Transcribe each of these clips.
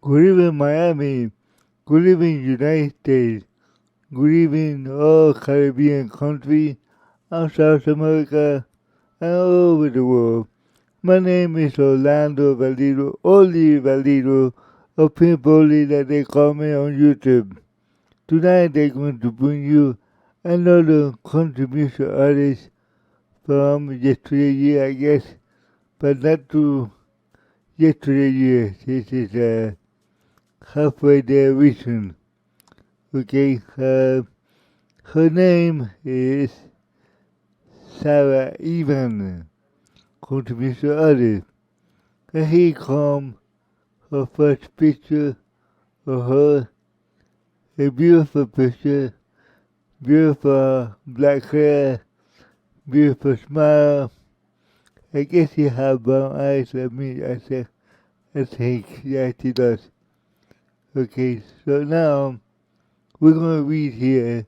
Good evening, Miami. Good evening, United States. Good evening, all Caribbean countries and South America and all over the world. My name is Orlando Valido, Oli Valido, of Pimpoli that they call me on YouTube. Tonight they're going to bring you another contribution artist from yesterday year, I guess, but not to yesterday year. This is halfway there recent. Okay, her name is Sara Evan, contribution artist. And here comes her first picture of her, a beautiful picture, beautiful black hair, beautiful smile. I guess she has brown eyes like me, I think, yeah, she does. Okay, so now we're going to read here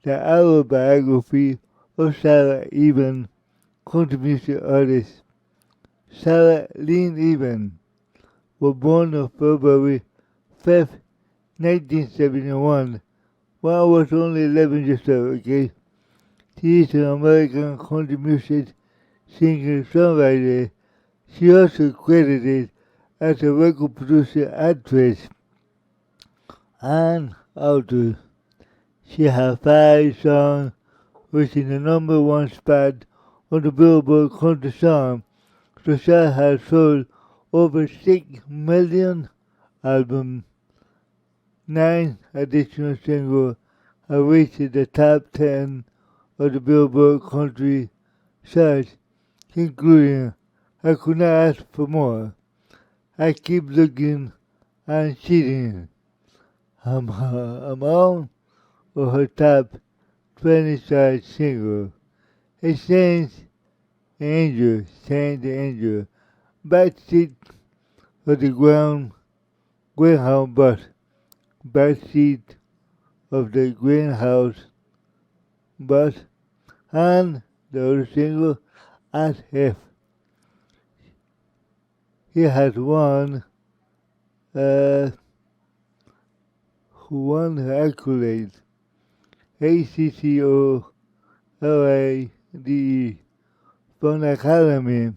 the autobiography of Sara Evan, contribution artist. Sara Lynn Evan was born on February 5th, 1971, when I was only 11 years old, okay? She is an American contribution singer-songwriter. She also credited as a record producer, actress, and author. She has 5 songs reaching the number 1 spot on the Billboard Country Song. So Sara has sold over 6 million albums. 9 additional singles have reached the top 10 of the Billboard Country charts, including I Could Not Ask for More, I Keep Looking and Cheating. I'm on for her top 20 chart single. It Change the Angel, Backseat of the Greyhound bus, Backseat of the Greenhouse bus, and the other single, As If. He has won accolades, ACCOLADE, from the Academy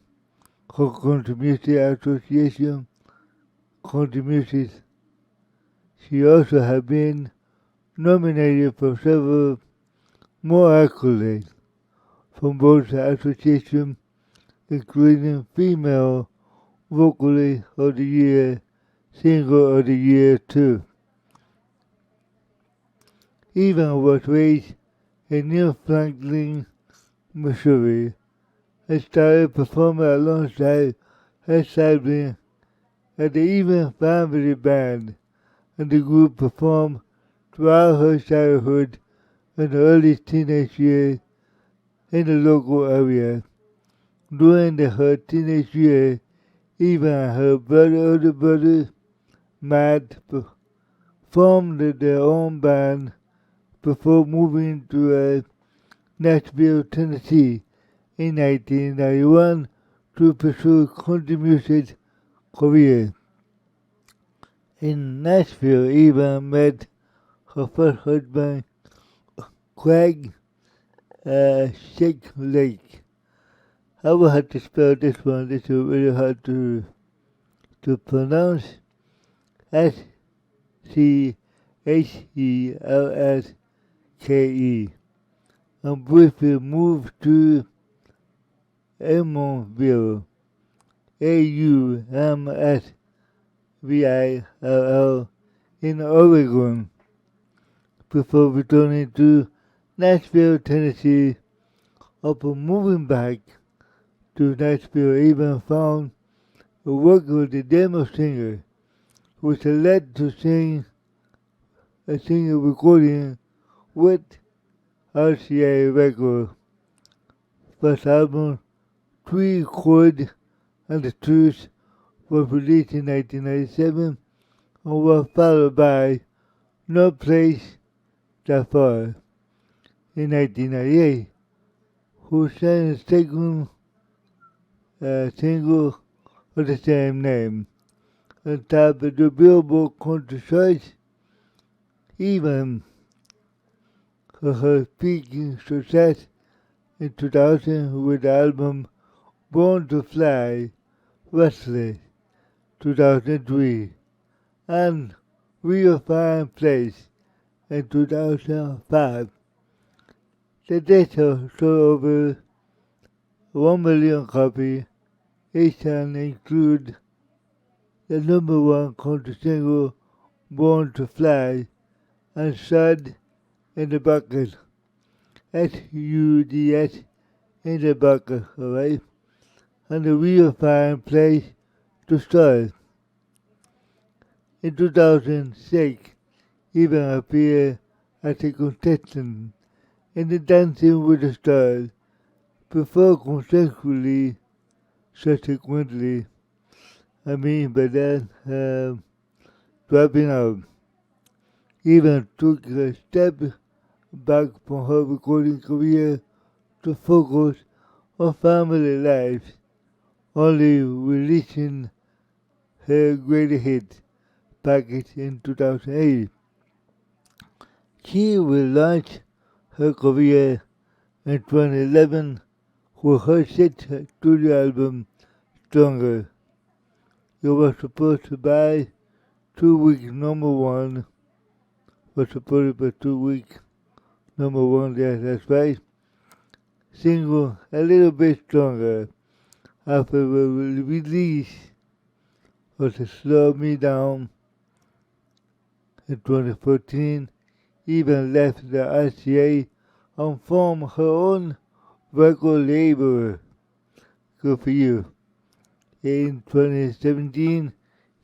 of Country Music Association Country Music. She also has been nominated for several more accolades from both associations, including Female Vocalist of the Year, Single of the Year too. Evan was raised in New Franklin, Missouri, and started performing alongside her sibling at the Evan Family Band, and the group performed throughout her childhood and early teenage years in the local area. During her teenage years, Evan and her older brother, Matt, formed their own band before moving to Nashville, Tennessee in 1991 to pursue country music career. In Nashville, Evan met her first husband, Craig Lake. I will have to spell this one. This is really hard to pronounce. Schellske. And briefly moved to Emonville, Aumsville, in Oregon, before returning to Nashville, Tennessee. Upon moving back to Nashville, Evan found a work with the demo singer, which led to a singer recording with RCA Records. First album, 3 Chords and the Truth, was released in 1997 and was followed by No Place That Far in 1998, who sang a second single of the same name. on top of the Billboard country charts, even for her speaking success in 2000 with the album Born to Fly, Restless, 2003, and Real Fine Place in 2005. The data sold over 1 million copies, each and include the number one country single Born to Fly and Shud in the Bucket. SUDS in the bucket, alright? And a real fine place to start. In 2006, Evan appeared as a contestant in the Dancing with the Stars before subsequently, by that, dropping out. Evan took a step back from her recording career to focus on family life, only releasing her greatest hit package in 2008. She will launch her career in 2011 with her sixth studio album, Stronger. It was supposed to buy 2 weeks number one, was supported by 2 weeks number one, yes, that's right. Single a little bit stronger after the release was to Slow Me Down in 2014, Even left the RCA and formed her own record label. Good for you. In 2017,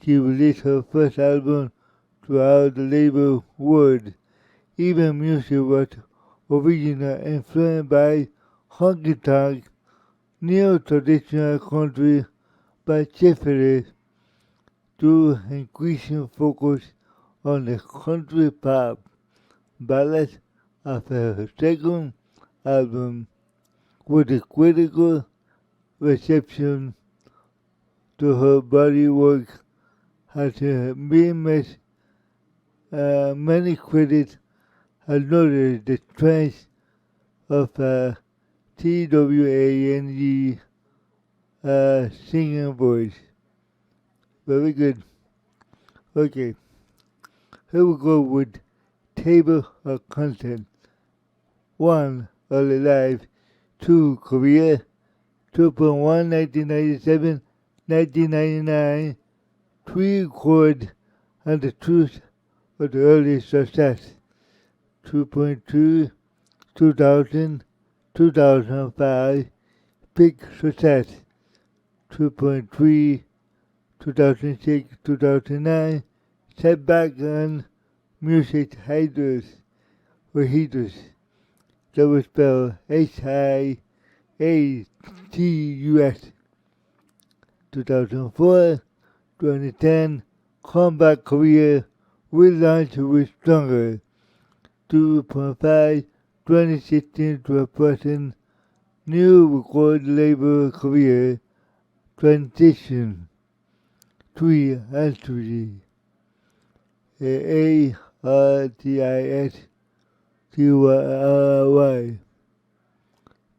she released her first album throughout the label Word. Even music was originally influenced by honky tonk, neo-traditional country, but shifted to increasing focus on the country pop ballads of her second album, with a critical reception to her body work has been met. Many critics have noted the strength of TWANG singing voice. Very good. Okay, here we go with table of content. 1. Early life. 2. Korea. 2.1 1997, 1999. 3. Chord and the truth of the early success. 2.2 2000, 2005. Big success. 2.3 2006, 2009. Setback and music hiatus. That was spelled HIATUS. 2004, 2010, comeback career, relaunch with Stronger. 2.5, 2016 to a person, new record label career, transition. 3, Altitude. ARTISTYRY.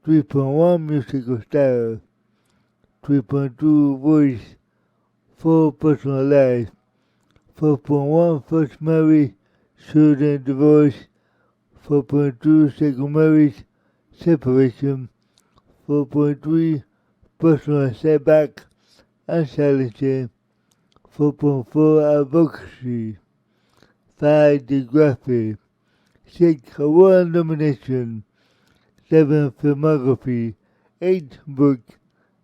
3.1 musical style. 3.2 voice. 4 personal life. 4.1 first marriage, children divorce. 4.2 second marriage, separation. 4.3 personal setback and challenge. 4.4 advocacy. 5 geography. 6 award nomination. 7 filmography. 8 book.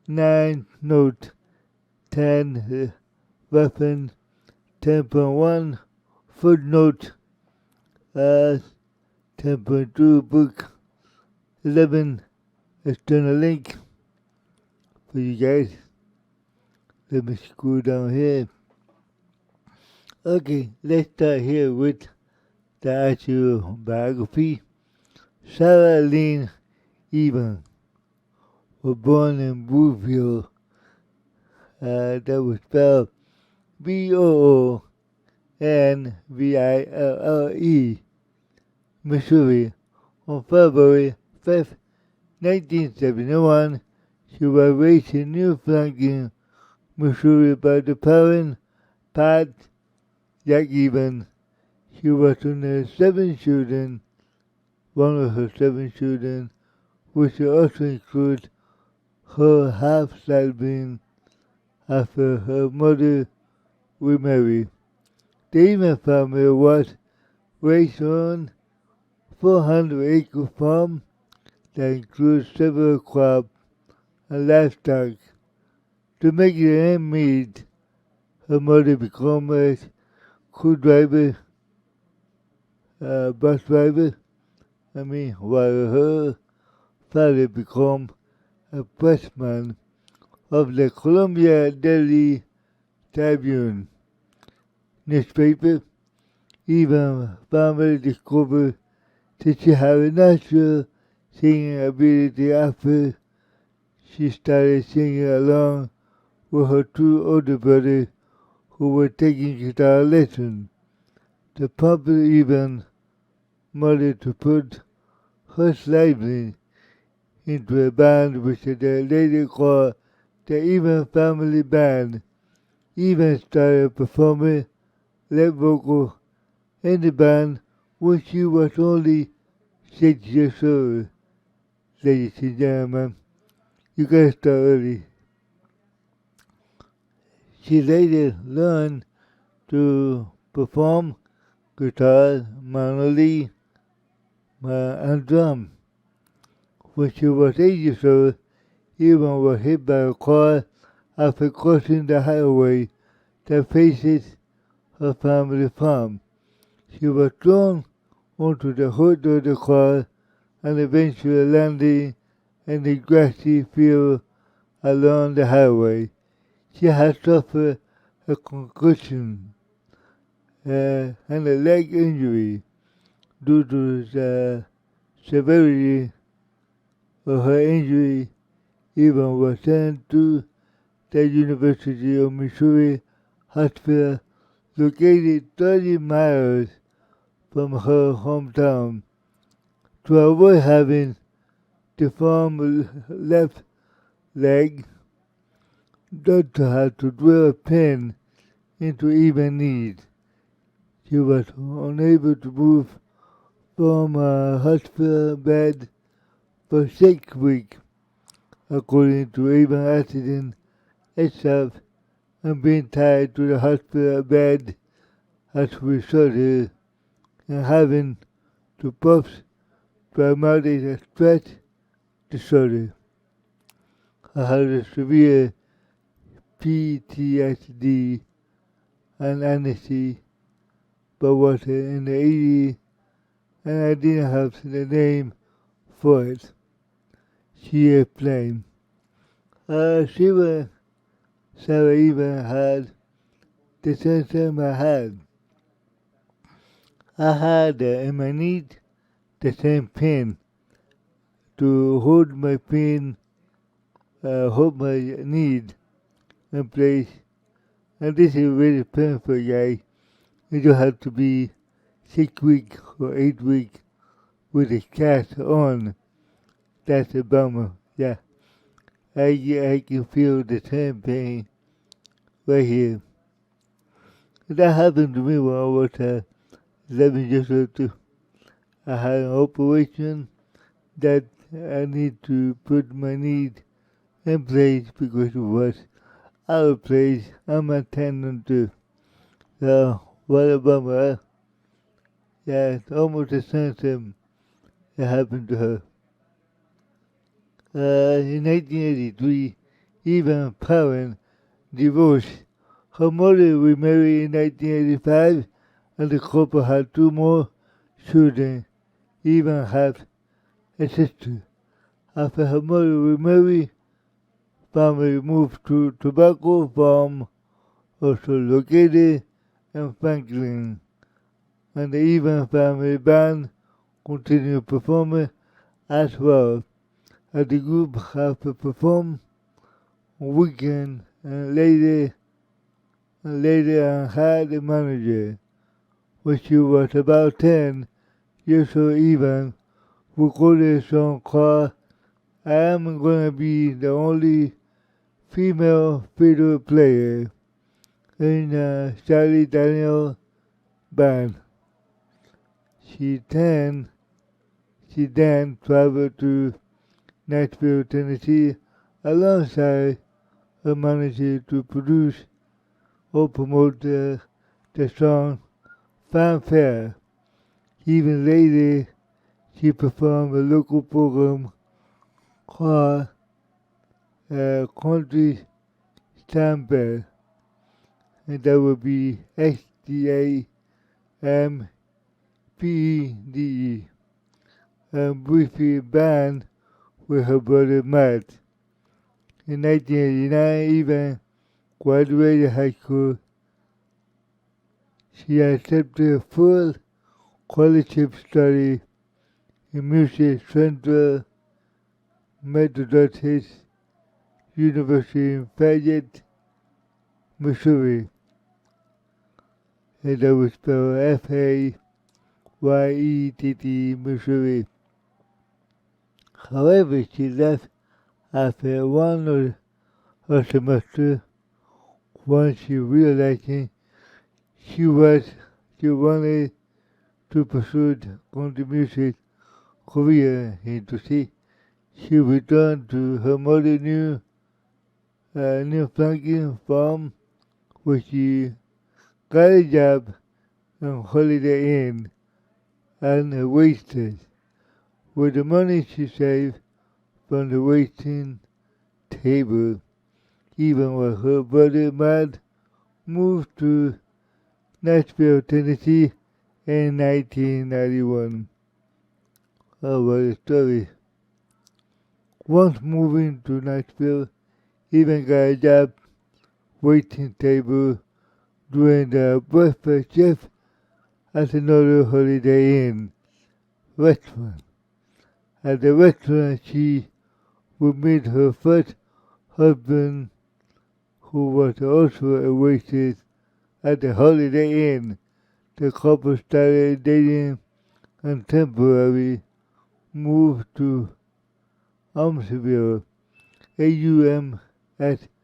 9 note. 10 weapon. 10.1 footnote. 10.2 book. 11 external link for you guys. Let me scroll down here. Okay, let's start here with the actual biography. Sara Evan was born in Woodville. That was spelled Boonville, Missouri. On February 5th, 1971, she was raised in New Franklin, Missouri by the parents Pat Jack Evan. She was one of 7 children, one of her 7 children, which also includes her half-sibling after her mother remarried. The Evan family was raised on 400-acre farm that includes several crops and livestock. To make it end meet, her mother became a crew driver, bus driver, while her father became a pressman of the Columbia Daily Tribune newspaper. Even family discovered that she had a natural singing ability after she started singing along with her 2 older brothers who were taking guitar lessons. The popular Evan mother to put her sibling into a band which they later called the Evan Family Band. Evan started performing lead vocal in the band when she was only 6 years old. Ladies and gentlemen, you gotta start early. She later learned to perform guitar, mandolin, and drum. When she was 8 years old, Evan was hit by a car after crossing the highway that faces her family farm. She was thrown onto the hood of the car and eventually landed in the grassy field along the highway. She had suffered a concussion and a leg injury. Due to the severity of her injury, Evan was sent to the University of Missouri Hospital, located 30 miles from her hometown. To avoid having deformed left leg, doctor had to drill a pin into Evan's knees. She was unable to move from a hospital bed for 6 weeks, according to Evan's accident itself, and being tied to the hospital bed as we resulted in having to post-traumatic stress disorder. I had a severe PTSD and anxiety, but was in the 80s and I didn't have the name for it. She explained. Sara Evan had the symptom I had. I had in my knee the same pain to hold my knee in place. And this is really painful, guys. You don't have to be 6 weeks or 8 weeks with a cast on. That's a bummer. Yeah, I can feel the same pain right here. That happened to me when I was 11 years old too. I had an operation that I need to put my knee in place because it was out of place on my tendon too. So, what a bummer. Yeah, it's almost the same thing that happened to her. In 1983, Evan's parents divorced. Her mother remarried in 1985, and the couple had 2 more children. Evan had a sister. After her mother remarried, family moved to tobacco farm, also located in Franklin, and the Evan family band continued performing as well. As the group have performed on weekends and later and later on had a manager. When she was about 10 years old, Evan recorded a song called I Am Gonna Be the Only Female Fiddle Player in Charlie Daniel band. She then traveled to Nashville, Tennessee alongside her manager to produce or promote the song Fanfare. Even later, she performed a local program called Country Stampede, and that would be STAMPEDE, and briefly band with her brother Matt. In 1989, Evan graduated high school. She accepted a full scholarship study in music Central Methodist University in Fayette, Missouri, and that was spelled Fayette, Missouri. However, she left after one or semester once she realized she wanted to pursue country music career in Tennessee. She returned to her mother's new Franklin farm, where she got a job on Holiday Inn and a waitress. With the money she saved from the waiting table, even while her brother Matt moved to Nashville, Tennessee in 1991. Oh, what a story. Once moving to Nashville, Evan got a job waiting table during the breakfast shift at another Holiday Inn restaurant. At the restaurant, she would meet her first husband, who was also a waitress at the Holiday Inn. The couple started dating and temporarily moved to Amsville, AUMSVILLE,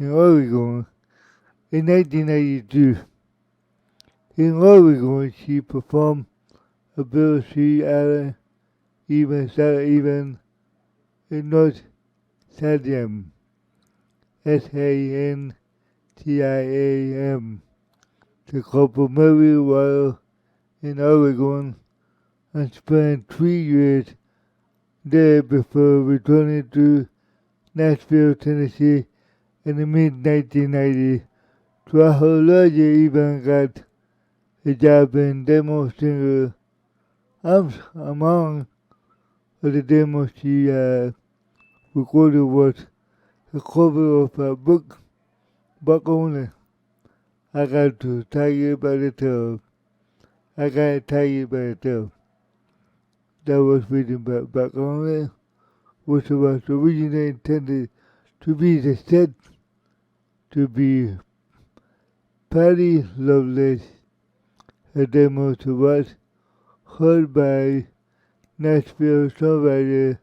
in Oregon in 1992. In Oregon, she performed a Bill C. Allen, Sara Evan, in North Salem, SANTIAM. The couple married while in Oregon and spent 3 years there before returning to Nashville, Tennessee in the mid-1990s. To her larger, Evan got a job in demo singer. Among the demos she recorded was a cover of a book, Buck Owner. I got to tired by the tail. I got tired by the tail. That was written by Buck Owner, which was originally intended to be the set to be Patty Loveless. A demo to was heard by Nashville songwriter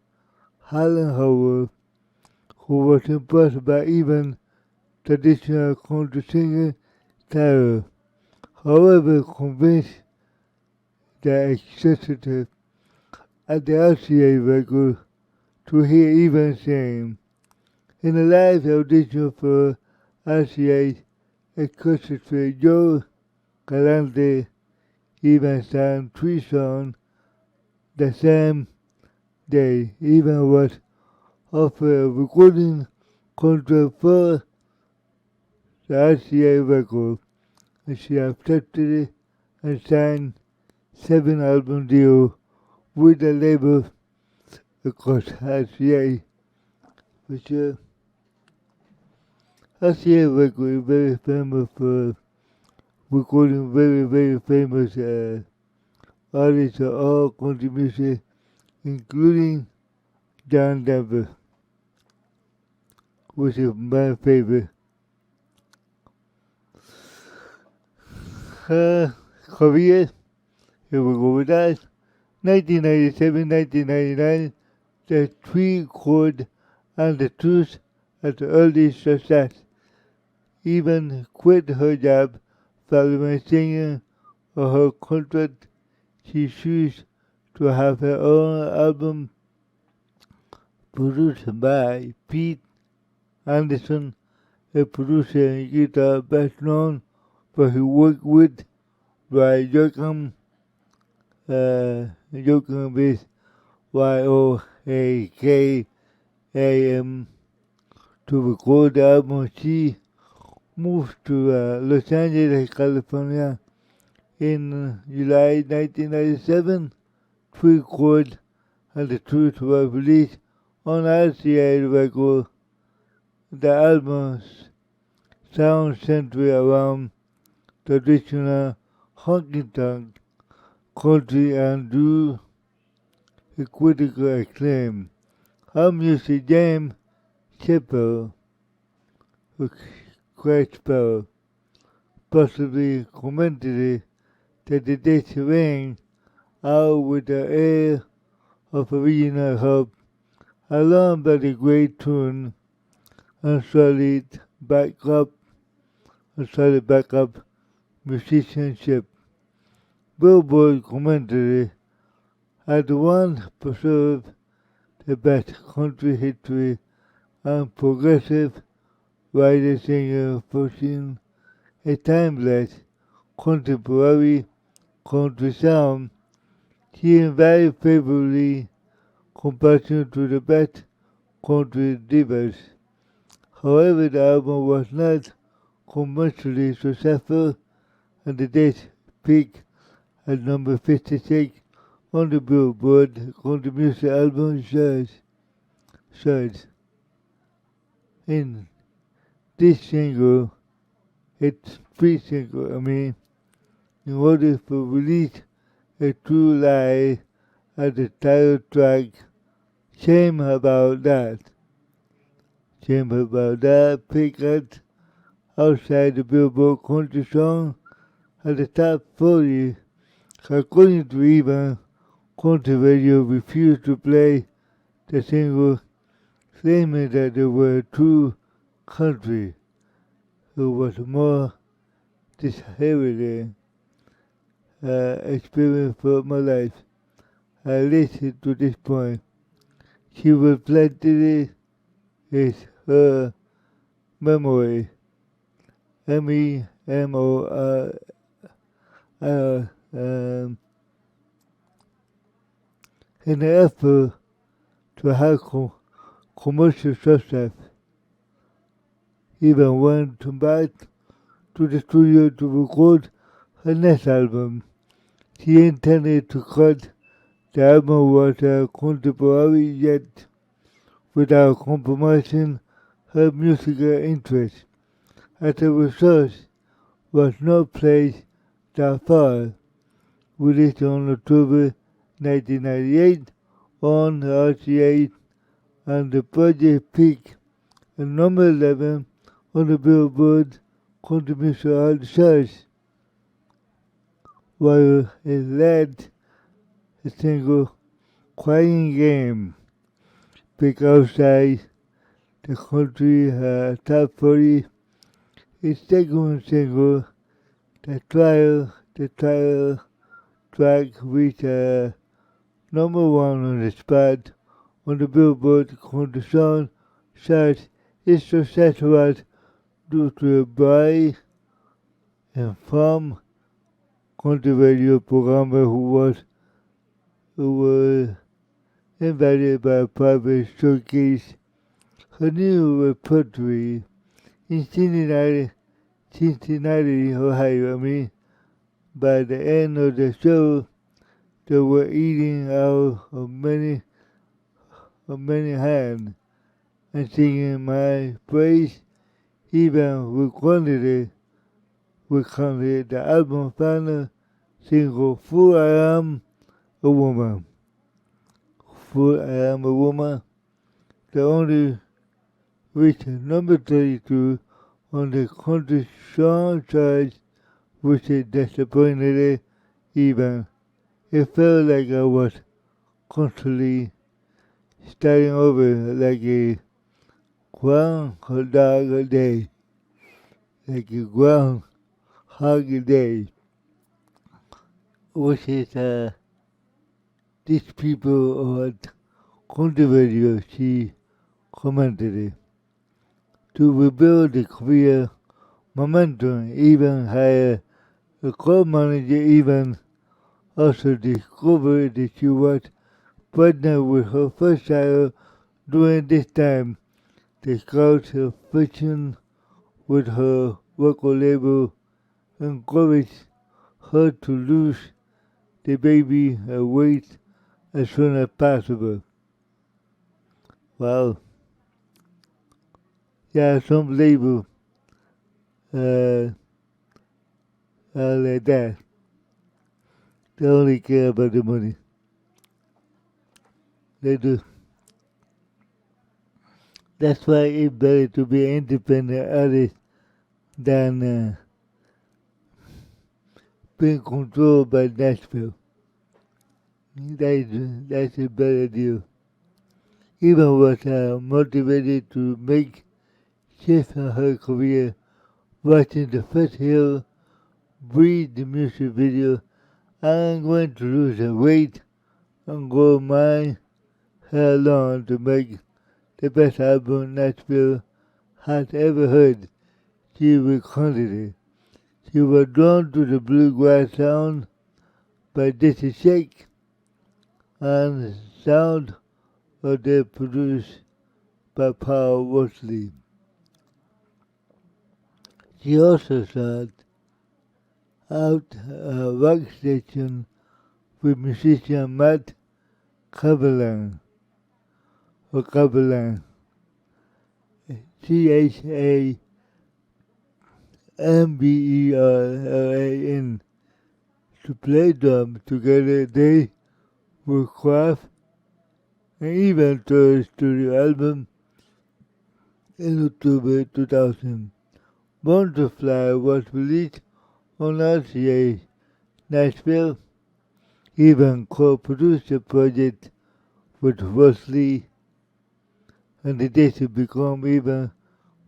Harlan Howard, who was impressed by even traditional country singer style. However, convinced the executive at the RCA record to hear Evan sing. In a live audition for RCA executive Joe Galante, Evan sang 3 songs the same day. Evan was offered a recording contract for the RCA record, and she accepted it and signed 7-album deal with the label across RCA. For sure, RCA record is very famous for recording very famous artists of all country music, including John Denver. which is my favorite. Korea, here we go with that. 1997, 1999, the three chord and the truth at the early success. Even quit her job following singing or her contract. She chose to have her own album produced by Pete Anderson, a producer and guitar best known for his work with by Joachim with YOAKAM to record the album. She moved to Los Angeles, California in July 1997. Three chord and the truth was released on RCA record. The album's sound centered around traditional honky-tonk country and drew a critical acclaim. Her music James Shepard, who crashed Sparrow, possibly commented that the disc rang out with the air of original hope, along by the great tune and solid backup musicianship. Billboard commented had once preserved the best country history and progressive writer-singer pushing a timeless, contemporary country sound. She invited favorably comparison to the best country divas. However, the album was not commercially successful, and the disc peaked at number 56 on the Billboard Country Music Album charts. In this single, its free single, in order to release a true lie as the title track. Shame about that. Picked outside the Billboard Country Song at the top 40. According to Evan, country radio refused to play the single, claiming that they were true country, who was more disheartening experience for my life. I listened to this point. She reflected it her memory. MEMOR in the effort to have commercial success. Even went back to the studio to record her next album. She intended to cut the album was contemporary yet without compromising her musical interest. As a result, was not placed that far. Released on October 1998 on RCA, and the project peaked at number 11 on the Billboard Country Music charts, while it led a single Crying Game peaked outside the country top 40. Its second single, the title track reached number 1 on the spot on the Billboard Country Song charts. Its success was due to a bright and fun country radio programmer who was invited by a private showcase her new repertoire in Cincinnati, Ohio. By the end of the show, they were eating out of many hands and singing my praise. Even recorded the album final single "Fool I Am a Woman." "Fool I Am a Woman," the only reached number 32 on the country song charts, which is disappointed even. It felt like I was constantly starting over like a groundhog day, like a groundhog day, which is these people are controversial, she commented. To rebuild the career momentum even higher, the club manager even also discovered that she was pregnant with her first child during this time. The scouts have friction with her record label encouraged her to lose the baby and wait as soon as possible. Wow. Yeah, some label uh, are like that. They only care about the money. They do. That's why it's better to be an independent artist than being controlled by Nashville. That's a better deal. Even was motivated to make shift in her career, watching the first hill, breathe the music video. I'm going to lose the weight and go my hair long to make the best album Nashville has ever heard. She recounted it. She was drawn to the bluegrass sound by Jesse Shake and sound of the produced by Paul Worsley. She also sought out a rock station with musician Matt Cavallan, or Cavallan, CHAMBERLAN, to play drums together. They would craft and even to a studio album in October 2000. Born to Fly was released on RCA Nashville. Evan co-produced the project with Worsley, and the day to become Evan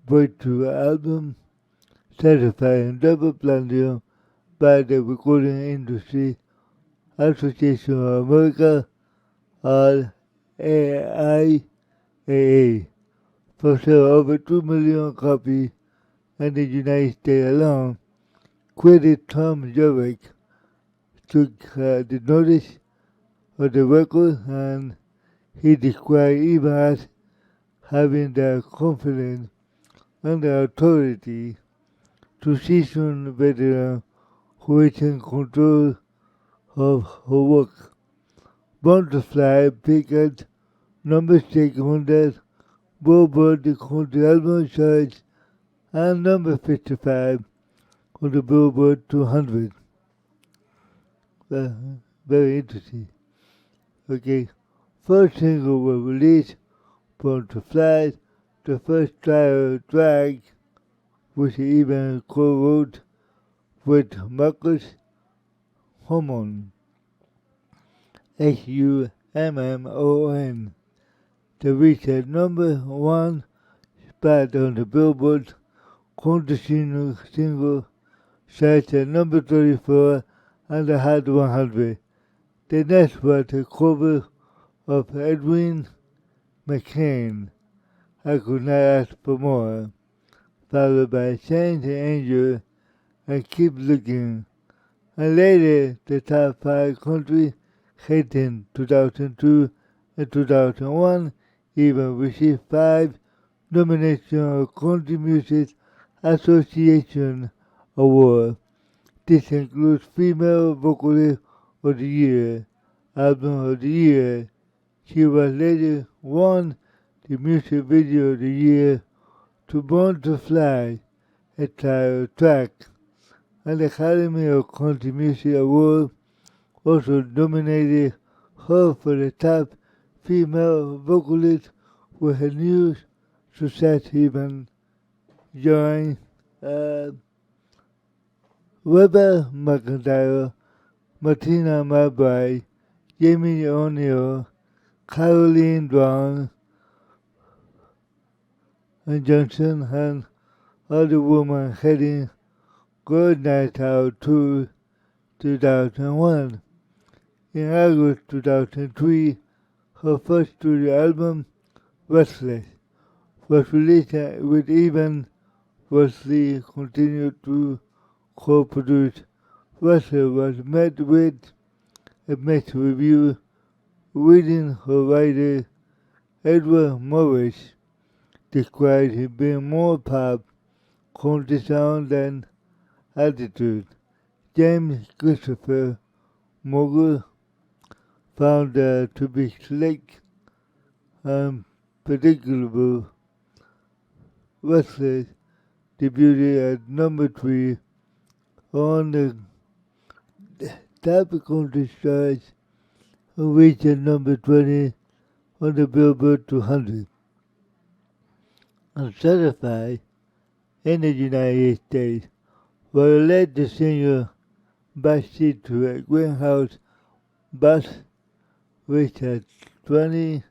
breakthrough album, certified double platinum by the Recording Industry Association of America, RIAA, for sale over 2 million copies in the United States alone. Critic Tom Jurek took the notice of the record, and he described Evan as having the confidence and the authority to seasoned veteran who is in control of her work. Born to Fly peaked number 6 on the Billboard Country Album Charts and number 55 on the Billboard 200. Very interesting. Okay, first single was released, Born to Fly, the first title track, which he even co-wrote with Marcus Hummon, Hummon, to reach a number 1 spot on the Billboard Country single charts at number 34 on the Hot 100. The next was a cover of Edwin McCain, I Could Not Ask for More, followed by Change the Angel and Keep Looking, and later the top 5 country hits in 2002 and 2001, even received 5 nominations of Country Music Association Award. This includes Female Vocalist of the Year, Album of the Year. She was later won the Music Video of the Year to Born to Fly, a title track, and the Academy of Country Music Award also nominated her for the top female vocalist with her new Sara Evan joined uh, Weber McIntyre, Martina Marbury, Jamie O'Neill, Caroline Brown, and Johnson, and other women heading Good Night Out Tour 2001. In August 2003, her first studio album, Restless, was released with Evan Wesley continued to co-produce. Restless was met with a mixed review, reading her writer Edward Morris described him being more pop, country sound than attitude. James Christopher Morgan found her to be slick and predictable. Restless debuted at number 3 on the top country charts and reached at number 20 on the Billboard 200. And certified in the United States, were led the singer backseat to a greenhouse bus which had 20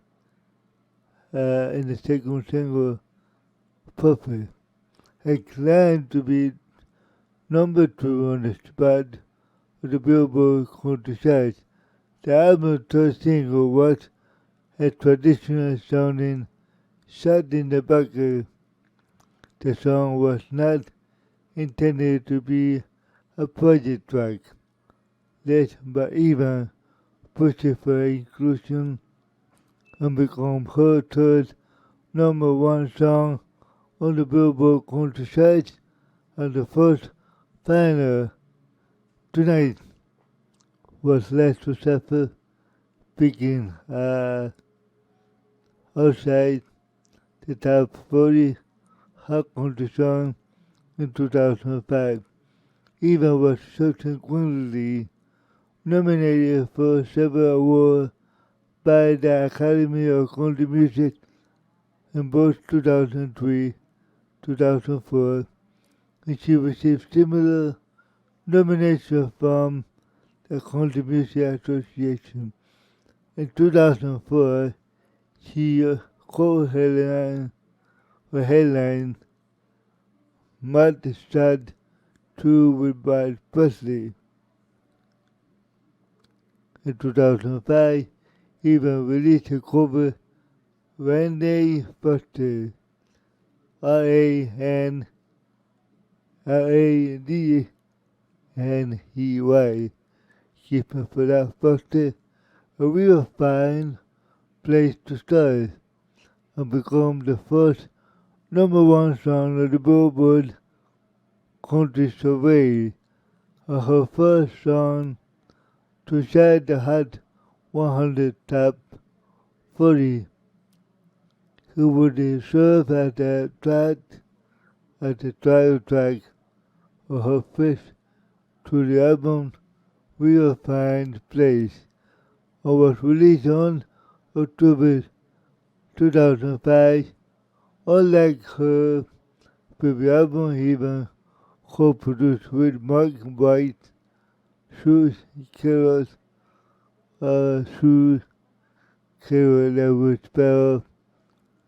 in the second single, Puppet. It climbed to be number 2 on the spot of the Billboard country charts. The album's third single was a traditional sounding shot in the bucket. The song was not intended to be a project track, led by Evan pushing for inclusion and become her third number 1 song on the Billboard country charts and the first final. Tonight was less successful, peaking outside the top 40 hot country song in 2005. Evan was subsequently nominated for several awards by the Academy of Country Music in both 2003 and 2004, and she received similar nominations from the Country Music Association. In 2004, she co-headlined Matt Stud tour with Brad Presley. In 2005, Evan released a cover Randy Foster, R-A-N-D-N-E-Y, keeping for that Foster a real fine place to start and become the first number 1 song of the Billboard Country Survey, and her first song to chart the Hot 100 Top 40. She would serve as the title track of her fifth to the album Real Fine Place, and was released on October 2005. Unlike her previous album, Evan co-produced with Mark White, Sue Carroll, that was spelled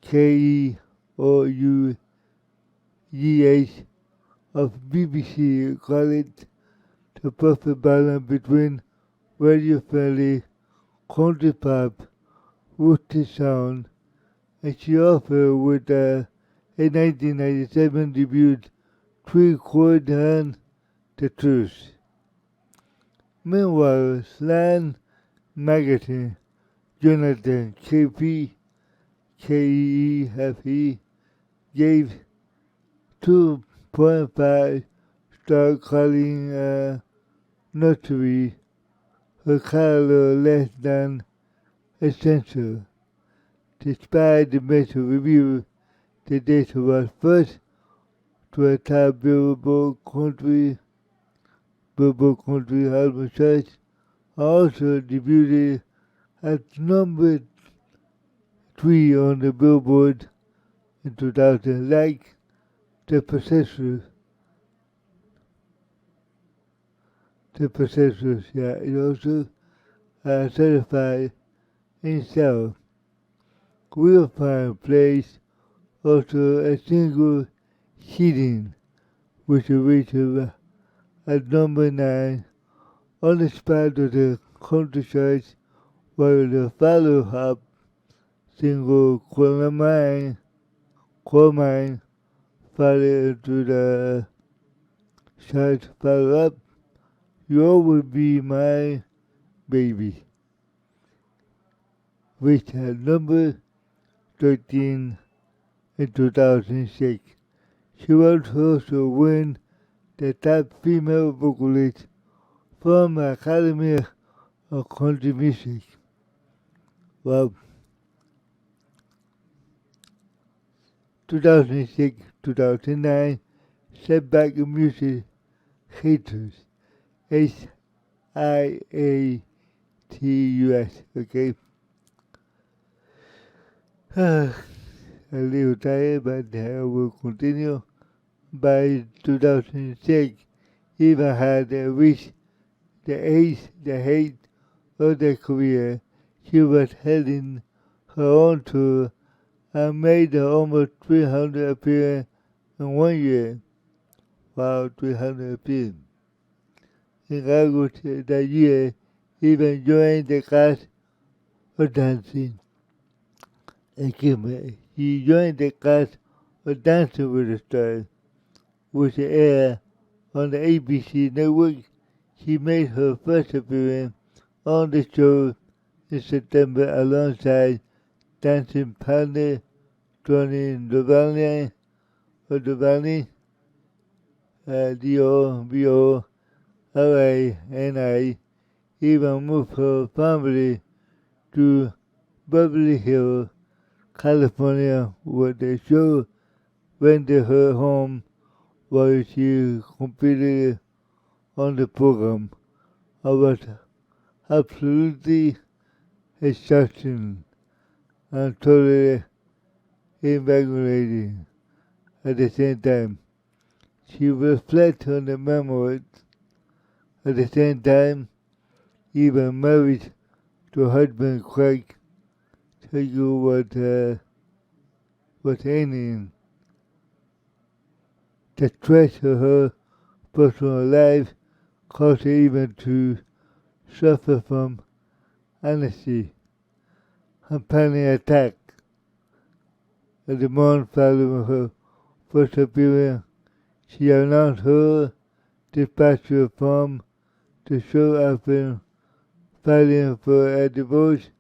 Keough, of BBC, called it the perfect balance between radio-friendly country pop, rooty sound, and she offered with a 1997 debut, 3-chord and The Truth. Meanwhile, Slang Magazine, Jonathan Keefe, gave 2.5 stars, calling Nursery her catalog less than essential. Despite the mixed review, the disc was first to a top Billboard Country album chart, also debuted at number 3 on the Billboard in 2000, like the possessors, yeah, it also certified in South. We'll find place also a single seating, which reaches at number 9 on the spot of the countryside, while the follow-up single Coal Mine followed to the chart follow-up, You Will Be My Baby, which had number 13 in 2006. She was also win the top female vocalist from Academy of Country Music. Well, 2006-2009 Setback Music Haters, SIATUS, okay? A little tired, but I will continue. By 2006, Eva had reached the height of their career. She was heading her own tour and made almost 300 appearances in 1 year. Wow, 300 appearances. In August that year, Eva joined the cast of Dancing. She joined the cast of Dancing with the Stars, which aired on the ABC network. She made her first appearance on the show in September alongside dancing partner Tony Giovanni, D-O-V-O-L-A-N-I, even moved her family to Beverly Hills, California, where the show rented her home while she competed on the program. I was absolutely exhausting and totally invigorating at the same time. She reflects on the memories. At the same time, even married to husband Craig, Taylor was ending. The stress of her personal life caused her even to suffer from anxiety and panic attack. At the month following her first appearance, she announced her departure from the show after filing for a divorce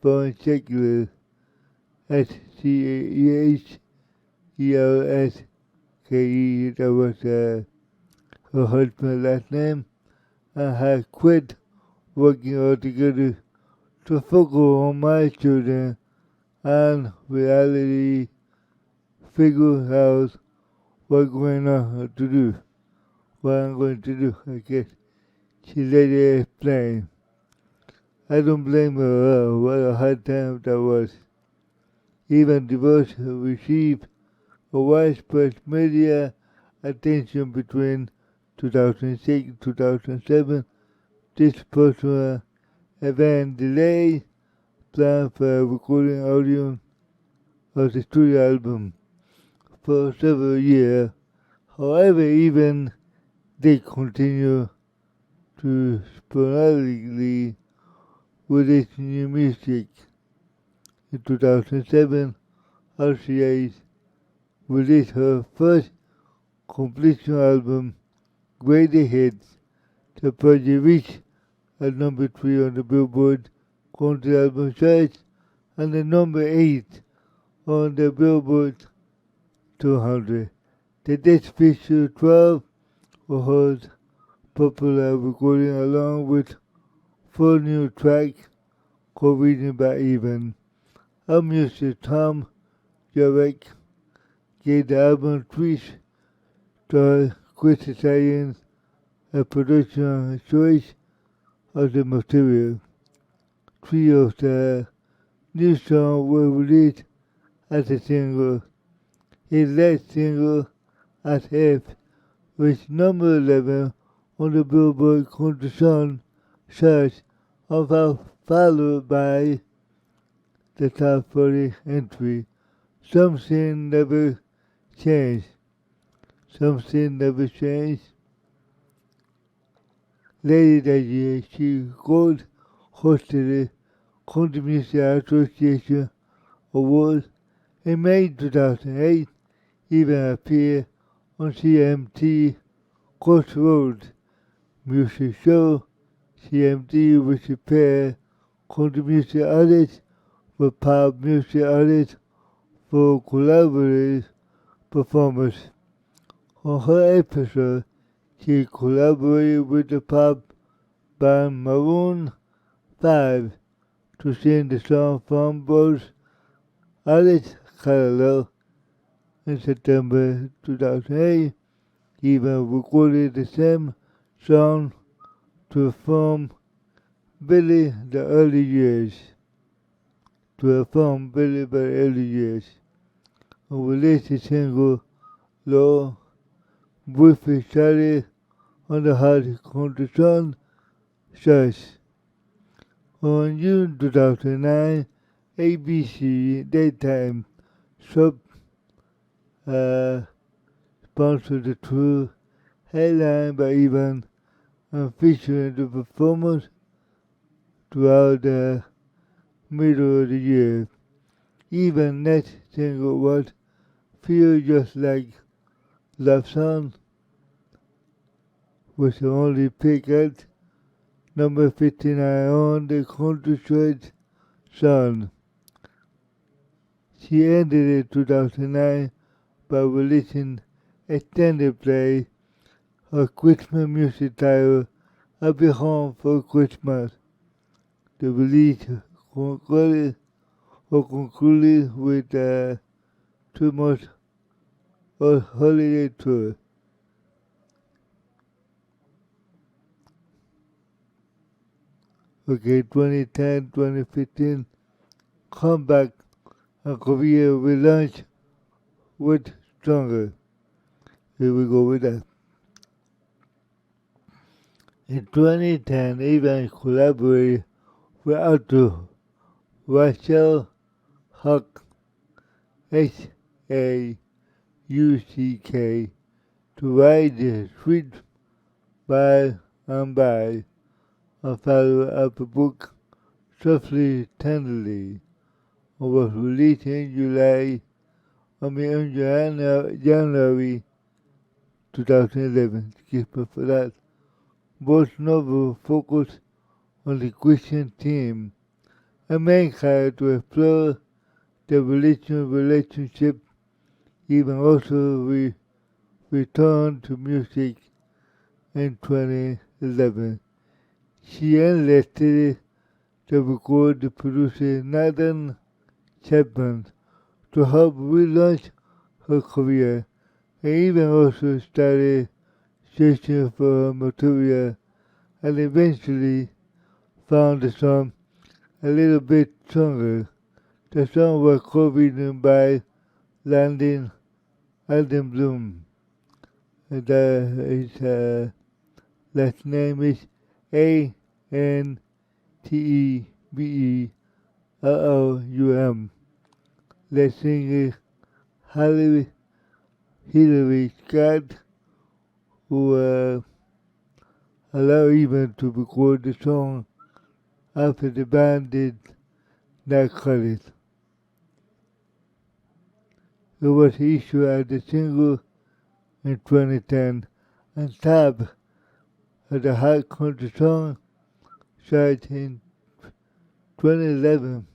from secular SCHELSKE, that was her husband's last name, and had quit working altogether to focus on my children and reality figure out what I'm going to do, I guess. She later explained. I don't blame her, what a hard time that was. Even divorce received a widespread media attention between 2006 and 2007. This personal event delayed plans for recording audio of the studio album for several years. However, even they continue to sporadically release new music. In 2007, RCA released her first completion album, Greatest Hits. The project reached at number 3 on the Billboard Country Album Charts and the number 8 on the Billboard 200. The disc featured 12 of her popular recordings along with 4 new tracks co-written by Evan. Our music Tom Jarek gave the album 3 stars, criticizing a production choice of the material. 3 of the new songs were released as a single, His last single, At F, reached number 11 on the Billboard Country Song chart, followed by the top 40 entry. Something never changed. Something never changed. Later that year, she hosted the Country Music Association Awards. In May 2008, even appeared on CMT Crossroads music show. CMT which prepared country music artists with pop music artists for collaborative performance. On her episode, she collaborated with the pop band Maroon 5 to sing the song from both artists' catalog. In September 2008, Evan recorded the same song to perform Billy the early years. And released the single Law, briefly started on the Hot Country Song charts. On June 2009, ABC Daytime sponsored the tour, headlined by Evan and featuring the performance throughout the middle of the year. Evan's next single was Feel Just Like Love Song, which only peaked at number 59 on the country chart song. She ended in 2009 by releasing extended play, her Christmas music title, I'll Be Home for Christmas. The release concluded with 2 months of holiday tour. Okay, 2010, 2015, comeback and career relaunch with Stronger. Here we go with that. In 2010, Evan collaborated with actor Rachel Huck, H-A-U-C-K, to write the Sweet By and By, and follow up a book, Softly Tenderly, and was released in January 2011. Excuse me for that. Both novels focus on the Christian theme. A main character explores the relationship, even also returned to music in 2011. She enlisted to record the producer Nathan Chapman to help relaunch her career, and even also started searching for her material and eventually found the song A Little Bit Stronger. The song was co-written by Landon Bloom. And his last name is Antebellum. Lead singer Hillary Scott, who allowed Evan to record the song after the band did not cut it. It was issued as a single in 2010 and tapped at the Hot Country Song chart in 2011.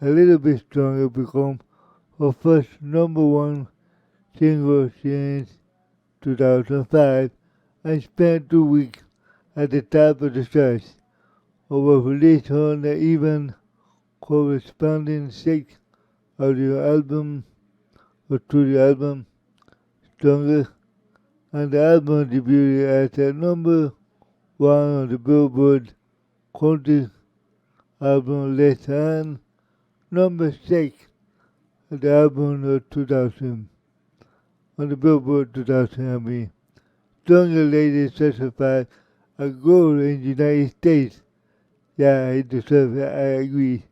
A Little Bit Stronger became her first number 1 single since 2005 and spent 2 weeks at the top of the charts. It was released on the Evan corresponding 6th audio album or studio album, Stronger, and the album debuted as a number 1 on the Billboard Country album list and number 6 on the album of 2000, on the Billboard 2000, I mean. Stronger Lady certified a gold in the United States. Yeah, he deserves it, I agree.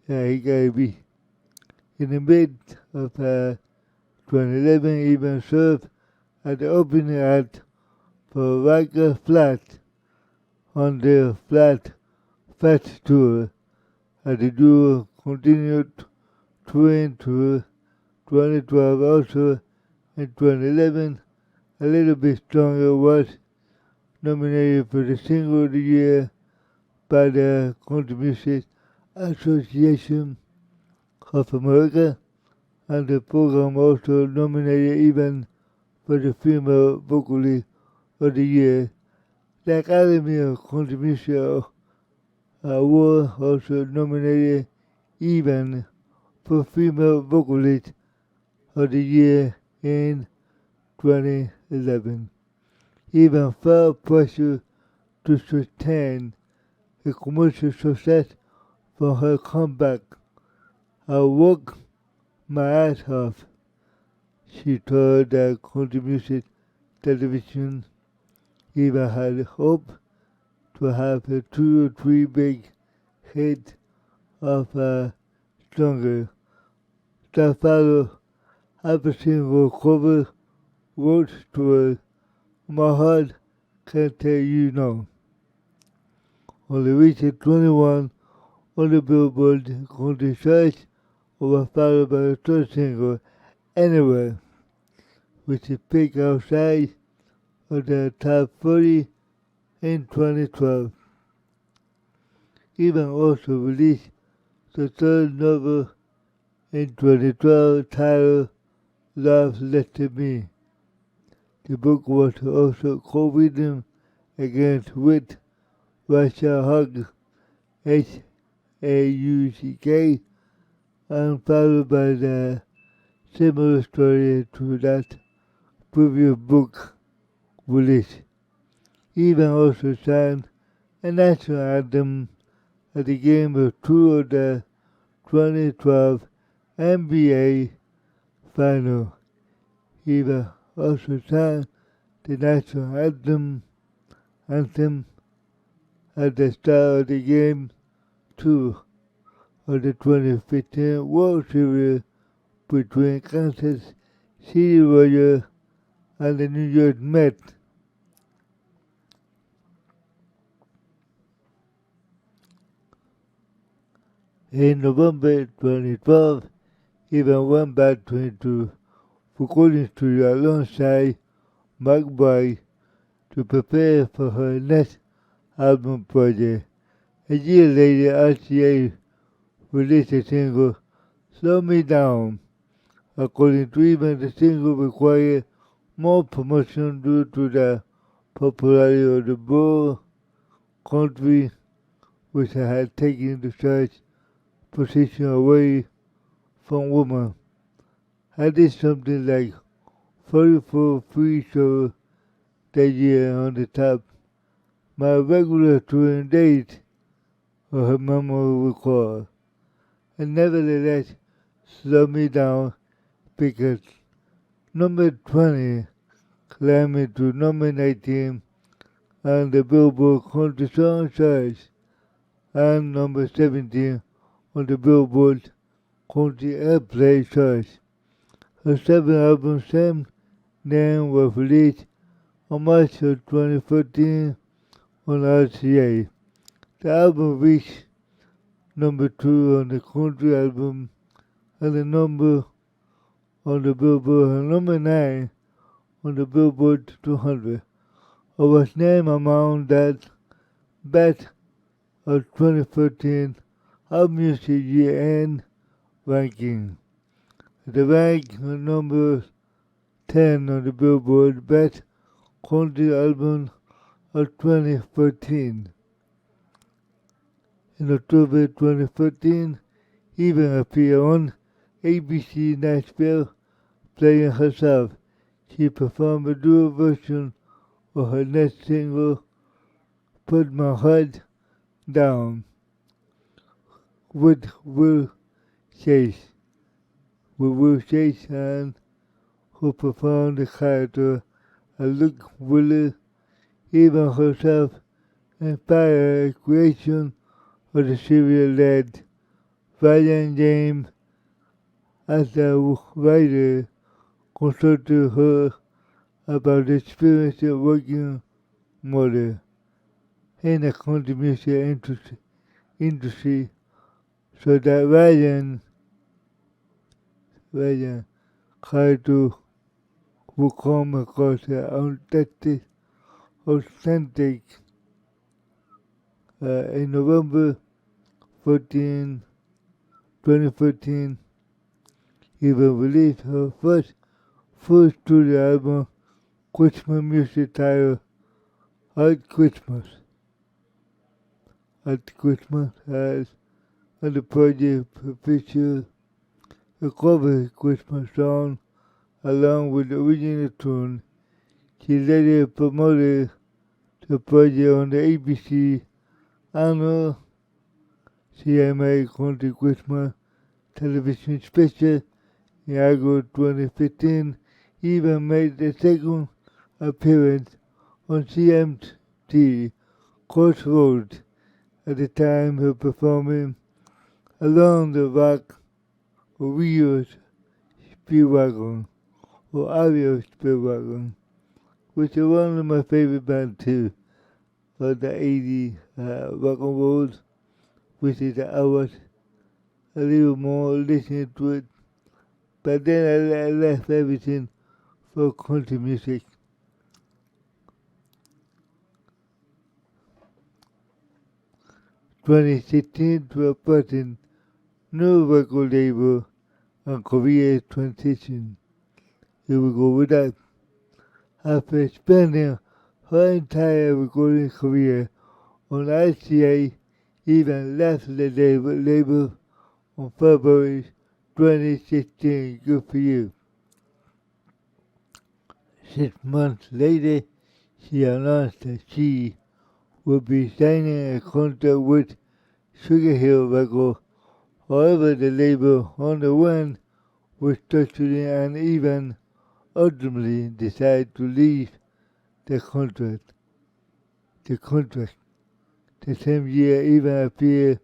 Yeah, he gotta be. In the mid of 2011, he even served as the opening act for Raga Flat on their Flat Fest tour, as the duo continued touring to 2012. Also in 2011, A Little Bit Stronger was nominated for the Single of the Year by the Country Music Association of America, and the program also nominated Evan for the Female Vocalist of the Year. The Academy of Country Music Award also nominated Evan for Female Vocalist of the Year in 2011. Evan felt pressure to sustain the commercial success for her comeback. "I worked my ass off," she told the Country Music Television. Eva had hoped to have 2 or 3 big hits of Stronger that followed. Half a single cover wrote to her, "My heart can't tell you no." Only reached 21 on the Billboard country charts, was followed by the third single, "Anywhere," which is peaked outside of the top 40 in 2012. Evan also released the third novel in 2012 titled "Love Letter Me." The book was also co-written against with Rachel Hugg, H-A-U-C-K, and followed by the similar story to that previous book release. Evan also sang a national anthem at the game of 2 of the 2012 NBA Final. Evan also sang the national anthem at the start of the game 2 of the 2015 World Series between Kansas City Royals and the New York Mets. In November 2012, Evan went back to recording studio alongside Mark Boyd to prepare for her next album project. A year later, RCA released the single "Slow Me Down." According to Evan, the single required more promotion due to the popularity of the bold country, which had taken the chart position away from women. I did something like 44 free shows that year on the top. My regular touring dates, or her memo recalled. And nevertheless, slowed me down because number 20 climbed to number 19 on the Billboard Country Song charts and number 17 on the Billboard Country Airplay charts. Her 7th album, same name, was released on March of 2014 on RCA. The album reached number 2 on the country album and the number on the Billboard and number 9 on the Billboard 200. It was named among that best of 2013 AllMusic year-end ranking. The rank number 10 on the Billboard Best Country Album of 2013. In October 2013, Evan appeared on ABC Nashville playing herself. She performed a dual version of her next single, "Put My Heart Down," with Chase, Will Chase and who performed the character and Luke Willer, even herself inspired a creation of the series led Ryan James as a writer consulted her about the experience of working mother in the country music industry so that Ryan tried to come across an authentic in November 14, 2014, Eva released her first full studio album, Christmas music titled At Christmas. At Christmas has on the project featured a cover Christmas song along with the original tune. She later promoted the project on the ABC annual CMA Country Christmas television special in August 2015, even made the second appearance on CMT Crossroads at the time of performing along the rock Rio Speedwagon or Ario Speedwagon, which is one of my favorite bands too, of the 80s rock and rolls, which is I was a little more listening to it. But then I left everything for country music. 2016 to a person new record label and career transition. Here we go with that. After spending her entire recording career on ICA, even left the label on February 2016. Good for you. 6 months later, she announced that she would be signing a contract with Sugar Hill Records. However, the label underwent restructuring and even ultimately decided to leave the contract. The same year even appeared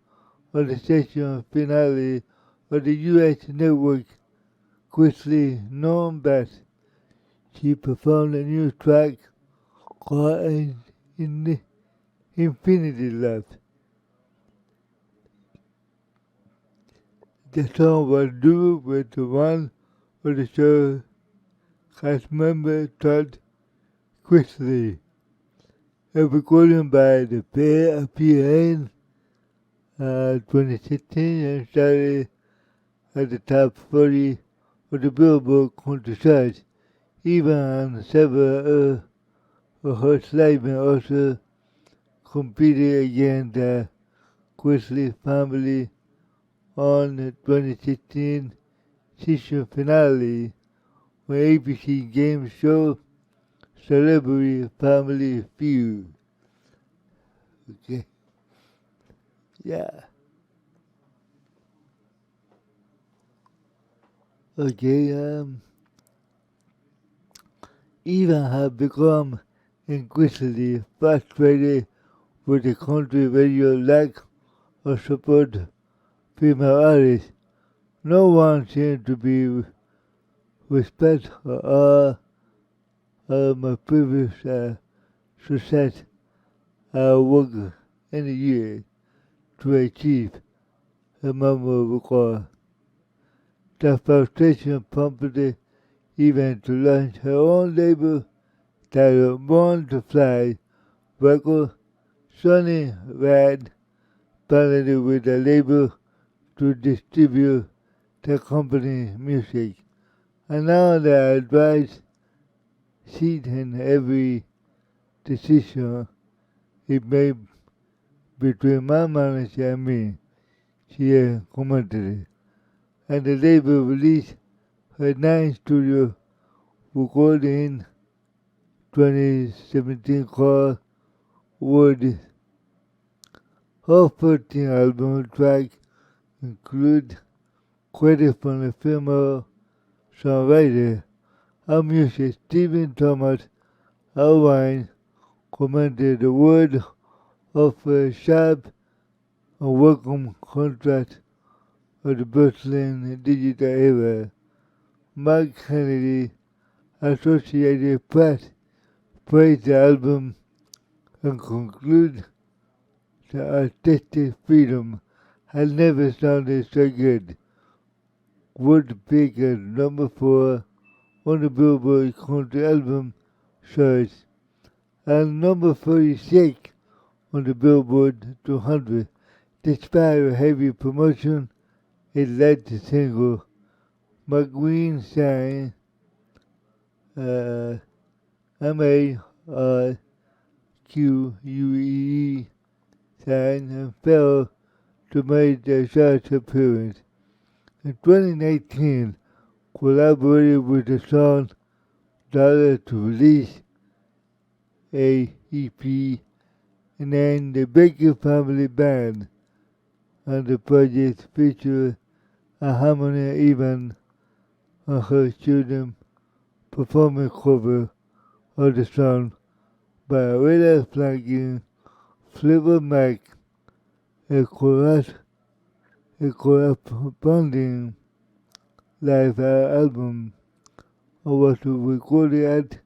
on the session finale of the U.S. network, quickly known as. She performed a new track called Infinity Love. The song was dubbed with one of the show's cast members, Todd Quisley. A recording by the pair appeared in 2016 and started at the top 40 of the Billboard country charts. Even on several of her slaves also competed against the Quisley family on the 2016 season finale when ABC game show Celebrity Family Feud. Okay. Yeah. Okay, Eva have become increasingly frustrated with the country radio lack of support female artists. No one seemed to be respect her my previous success work in the year to achieve a memorable goal. The frustration prompted even to launch her own label titled Born to Fly record. Sonny Rad partnered with the label to distribute the company music, and now the advice seat in every decision he made between my manager and me, she commented. And the label released her 9th studio recording in 2017 called Word. Her 14th album track include credit from the female songwriter and musician Stephen Thomas Irvine commended the word of a sharp and welcome contrast of the bustling digital era. Mark Kennedy, Associated Press, praised the album and concluded the artistic freedom had never sounded so good. Would peak at number 4 on the Billboard Country Album charts and number 46 on the Billboard 200. Despite a heavy promotion, it led to single McQueen sang MARQUEE sang and failed to make their chart appearance. In 2019, collaborated with the song Dollar to release a EP and then the Baker Family Band, and the project featured a Sara Evan and her children performing cover of the song by Aretha Franklin, Fleetwood Mac, a corresponding live album was recorded at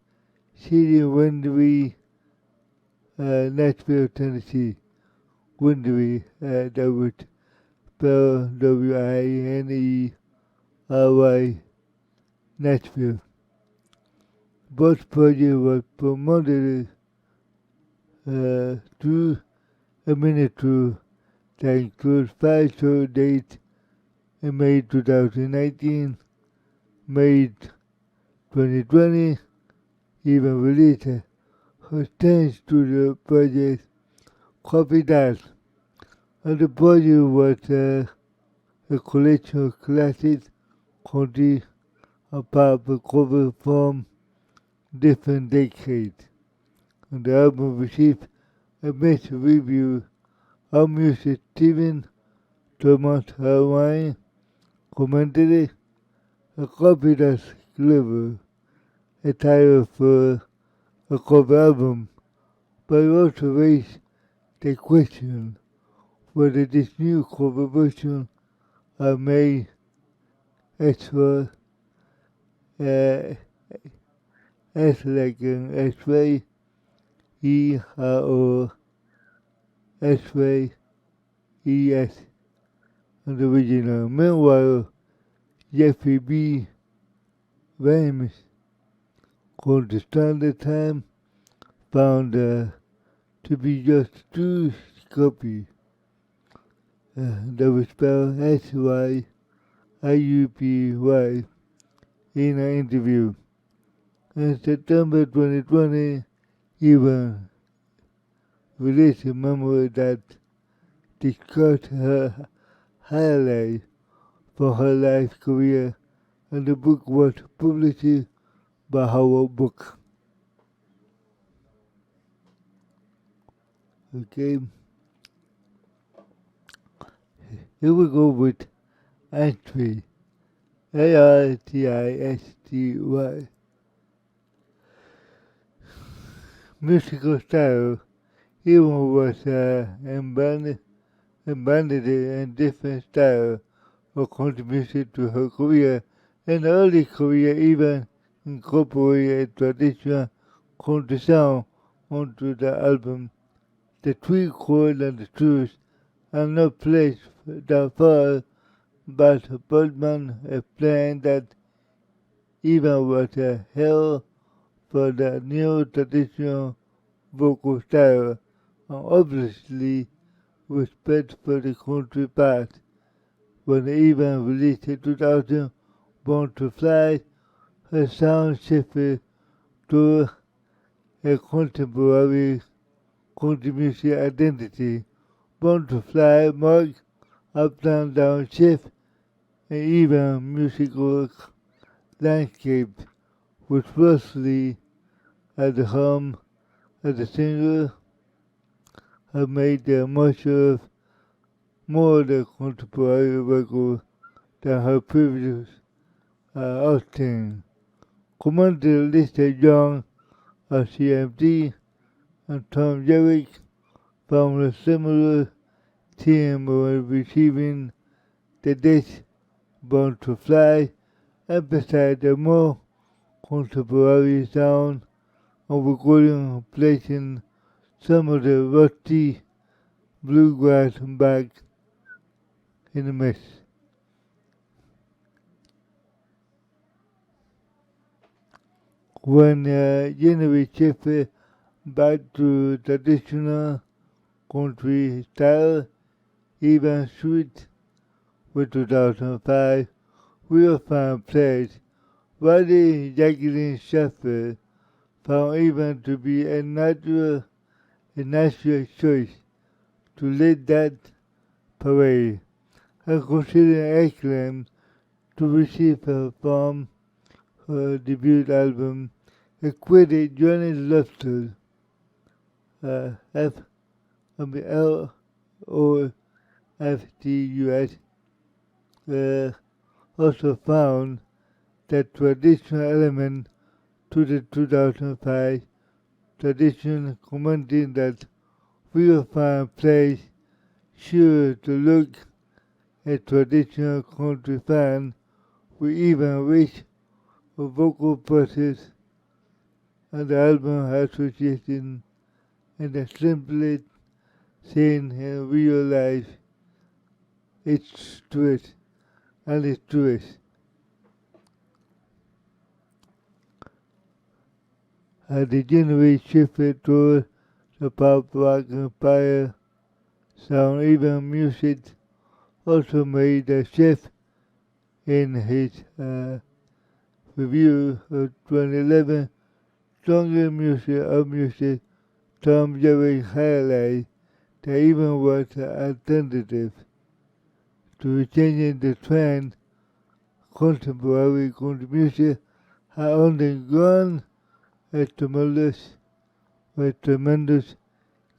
City Winery, Nashville, Tennessee. Winery, that would spell Winery, Nashville. Both projects were promoted through a mini tour that includes 5 show dates in May 2019, May 2020, even released her 10th studio project, Copy That. And the project was a collection of classic country and pop covers from different decades. And the album received a mixed review. Our music Stephen Thomas Irvine commented it, a copy that's clever, a title for a cover album, but it also raised the question whether this new cover version are made extra as like an X-ray, or X-ray, ES, and the original. Meanwhile, Jeffrey B. Rames, called the Standard Time, found to be just 2 copies. That was spelled SYIUPY in an interview. In September 2020, Evan released a memoir that discussed her highlights from her life career, and the book was published by Howard Book. Okay, here we go with Artisty, Artisty. Musical style. Evan was embedded in different styles of contribution to her career. In early career, Evan incorporated traditional country sound onto the album. The three chords and the truth are not placed that far, but Budman explained that Evan was a hell for the new traditional vocal style, and obviously respect for the country part. When Evan released in 2000 Born to Fly, her sound shifted to a contemporary country music identity. Born to Fly marked up-down shift in Evan's musical landscape, with Wesley at the helm as the singer have made the more the contemporary record than her previous outing. Commentator Lisa Young of CMT and Tom Jerrick found a similar theme when receiving the disc Born to Fly, emphasized the more contemporary sound of recording, placing some of the rusty bluegrass back in the mix. When genre shifted back to traditional country style, even sweet with 2005, Real Fan plays Roddy Jacqueline Sheffield found even to be a natural choice to lead that parade, and considered excellent to receive her from her debut album, acquitted Johnny Lobster, LOFTUS, also found that traditional element to the 2005 tradition, commenting that Real Fan plays sure to look a traditional country fan with even rich vocal pieces and the album association and the simplest seen in real life. It's truth, and it's truth. The genre shifted toward the pop rock empire sound. Even music also made a shift in his review of 2011 Stronger Music. Tom Jerry highlighted that even was an alternative to changing the trend. Contemporary country music had undergone a tremendous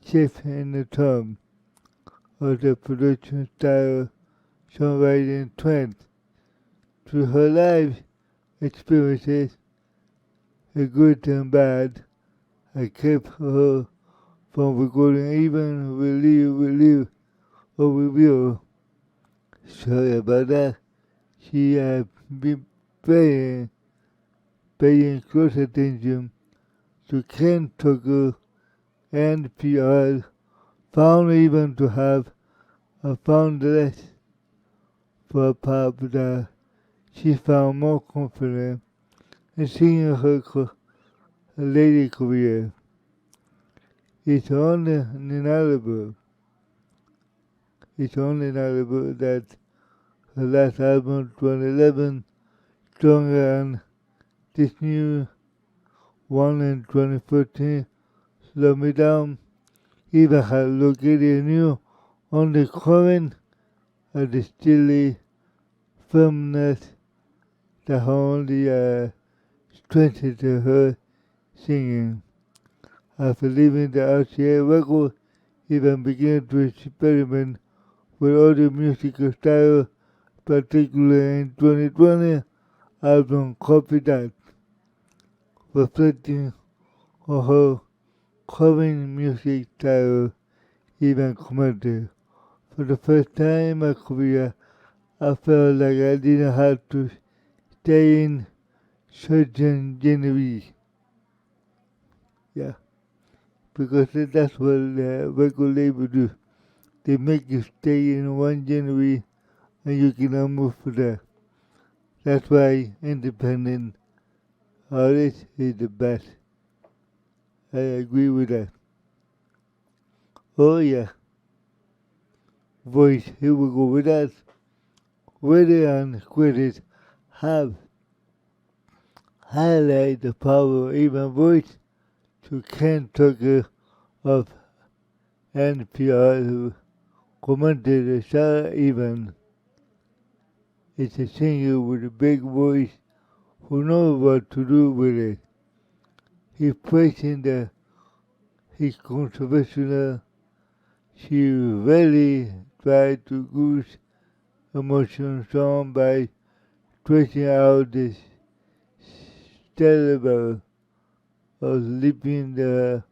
shift in the tone of the production style, songwriting trend. Through her life experiences, the good and bad, I kept her from recording even review. Sorry about that. She had been paying close attention to Ken Tucker and PR, found even to have a foundress for pop that she found more confident in singing her later career. It's undeniable that her last album, 2011, Stronger, and this new one in 2014, Slow Me Down, even had located new undercurrent of the steely firmness that only strengthened her singing. After leaving the RCA record, even began to experiment with other musical styles, particularly in 2020 album Copy That, reflecting on her current music style. Even commented, for the first time in my career, I felt like I didn't have to stay in certain genres. Yeah, because that's what the record label do. They make you stay in one genre and you cannot move from there. That's why independent artist is the best. I agree with that. Oh yeah. Voice, here we go with that. Ready and critics have highlighted the power of even voice to Ken Tucker of NPR, who commented Sara Evan. It's a singer with a big voice who knows what to do with it. He's praising his controversial, she really try to goose emotion song by stretching out the syllable or leaping the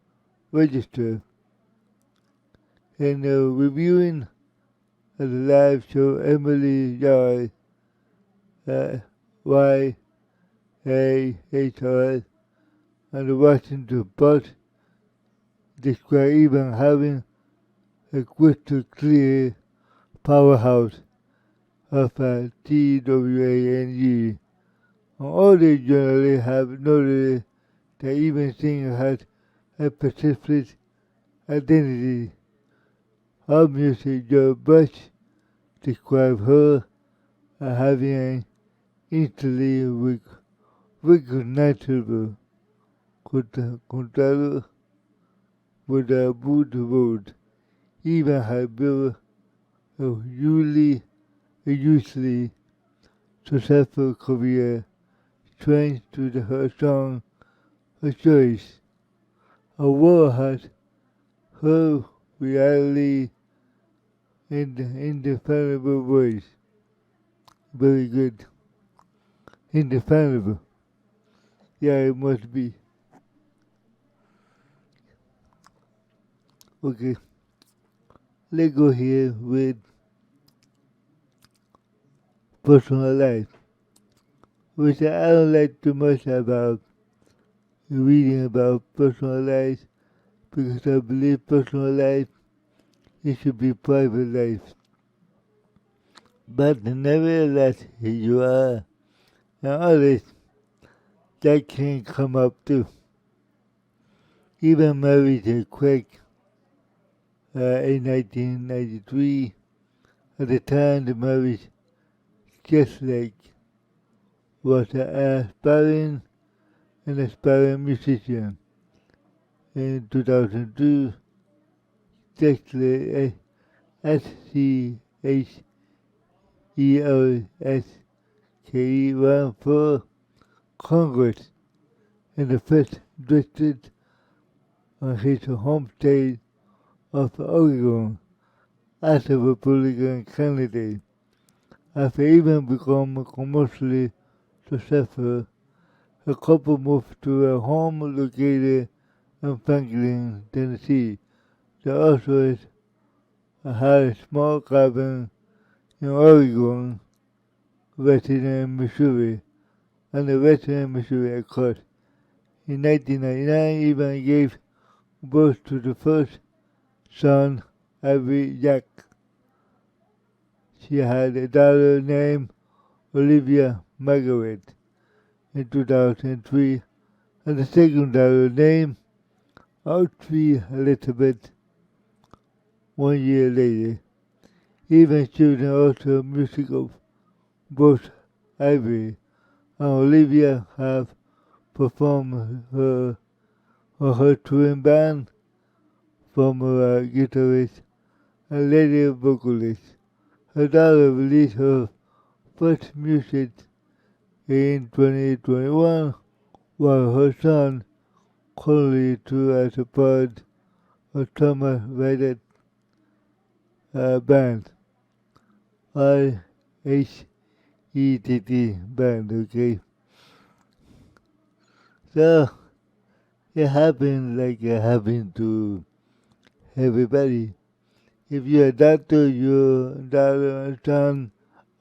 register. And reviewing the live show Emily Joy, YAHR, and the Washington Post describe even having a crystal clear powerhouse of a TWANG. Other journalists have noted that even singer has a specific identity. Our music Joe Bush described her as having an instantly recognizable contralto with a boot road. Even her bill of usually successful career trains to her song of choice. A war has her reality in the indefinable voice. Very good. Indefinable. Yeah, it must be. Okay. Let's go here with personal life, which I don't like too much about reading about personal life because I believe personal life it should be private life. But nevertheless, here you are, and others that can come up too. Even married to Craig in 1993. At the time, the marriage just like was an aspiring musician. In 2002, Dexter SCHERSKE ran for Congress in the 1st District on his home state of Oregon as a Republican candidate. After even becoming commercially successful, the couple moved to a home located in Franklin, Tennessee. They also had a small cabin in Oregon, Western Missouri, and the Western Missouri Accord. In 1999, Evan gave birth to the first son, Avery Jack. She had a daughter named Olivia Margaret in 2003, and a second daughter named Audrey Elizabeth 1 year later. Even children also musical. Both Avery and Olivia have performed for her twin band, former guitarist and later vocalist. Her daughter released her first music in 2021, while her son currently tours as a part of Thomas Rhett band, RHETT band, okay? So, it happened like it happened to everybody. If you're a doctor, your daughter and son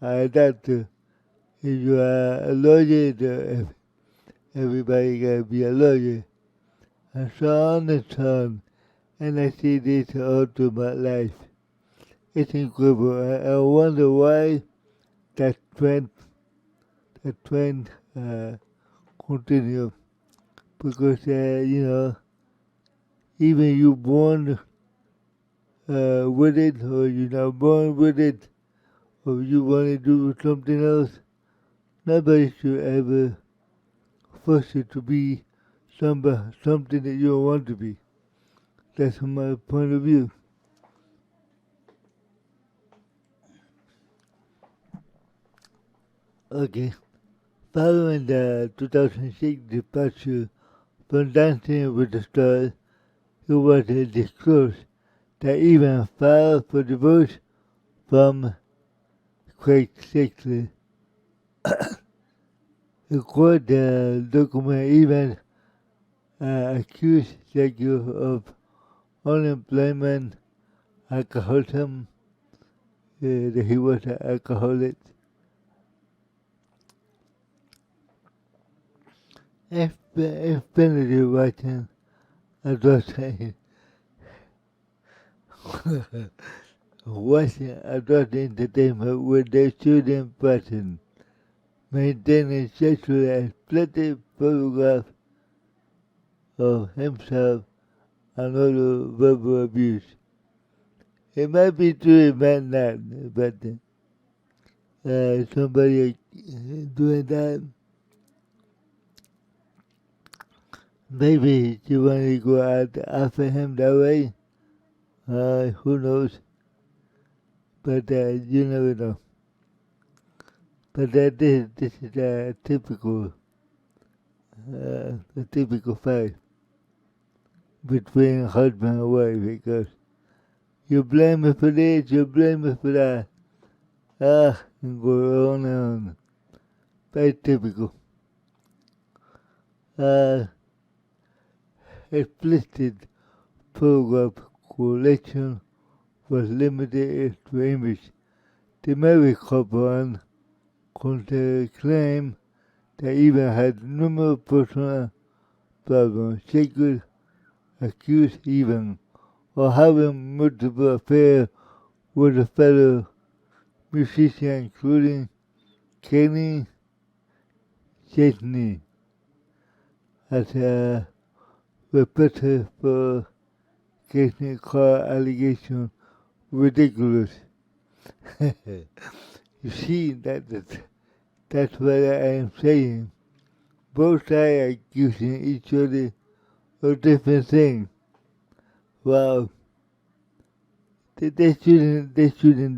are a doctor. If you are a lawyer, everybody gotta be a lawyer. And so on and so on. And I see this all through my life. It's incredible. I wonder why that trend continues. Because, even you born with it, or you're not born with it, or you want to do something else, nobody should ever force you to be something that you don't want to be. That's my point of view. Okay. Following the 2006 departure from Dancing with the Stars, it was disclosed that Evan filed for divorce from quite sexually. The court document even accused Sergio of unemployment, alcoholism, that he was an alcoholic. If Benedict watching adult watching adult entertainment with their student person, maintaining sexually explicit photographs of himself and other verbal abuse. It might be true, it might not, but somebody doing that, maybe she wanted to go out after him that way. Who knows? But you never know. But this is a typical fight between husband and wife because you blame me for this, you blame me for that. And go on and on. Very typical. Explicit photograph collection was limited to image. The married couple claimed they even had numerous personal problems. She could accuse Evan of having multiple affairs with a fellow musician, including Kenny Chesney, as a reporter for Chesney called allegation ridiculous. You see, that's what I am saying. Both sides are accusing each other of different things. Wow, they shouldn't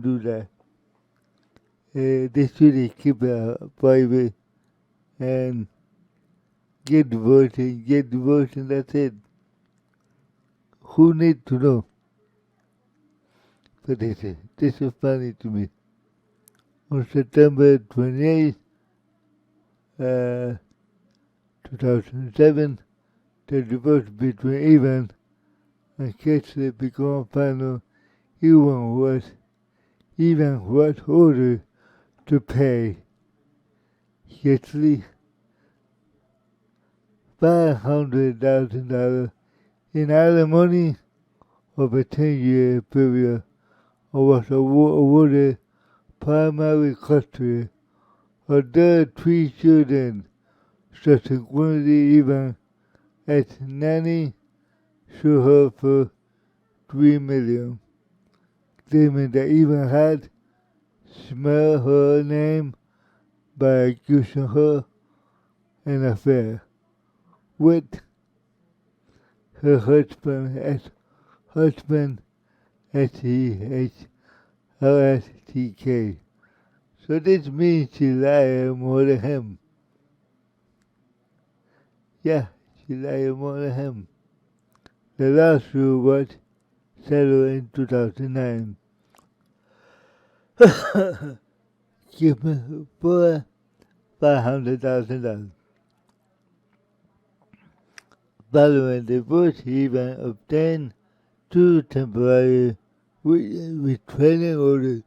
do that. They should keep it private and get divorced and that's it. Who needs to know? But this is funny to me. On September 28th, 2007, the divorce between Evan and Kesley became final. Evan was ordered to pay Kesley $500,000 in alimony over a 10-year period and was awarded primary custody of their 3 children. Subsequently, Evan as nanny sued her for $3 million, claiming that Evan had smeared her name by accusing her an affair with her husband S-E-H-R-S-T-K. So this means she lied more than him. Yeah, she lied more than him. The lawsuit was settled in 2009. Give me for $500,000. Following divorce, he even obtained 2 temporary restraining orders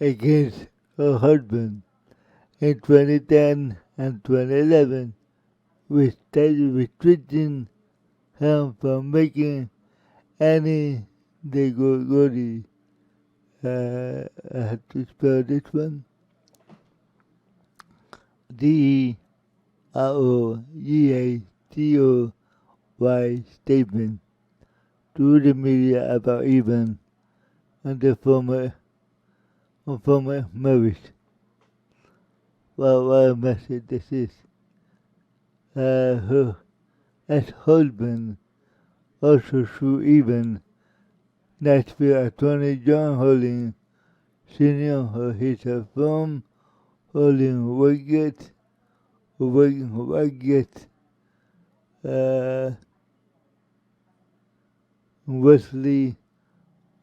against her husband in 2010 and 2011, which started restricting him from making any degree. I have to spell this one. DEROGATOY statement to the media about Evan and their former marriage. Well, what a message this is. Her ex-husband also sued Evan. Nashville attorney John Holding Sr. his firm Holding Waggett, Wesley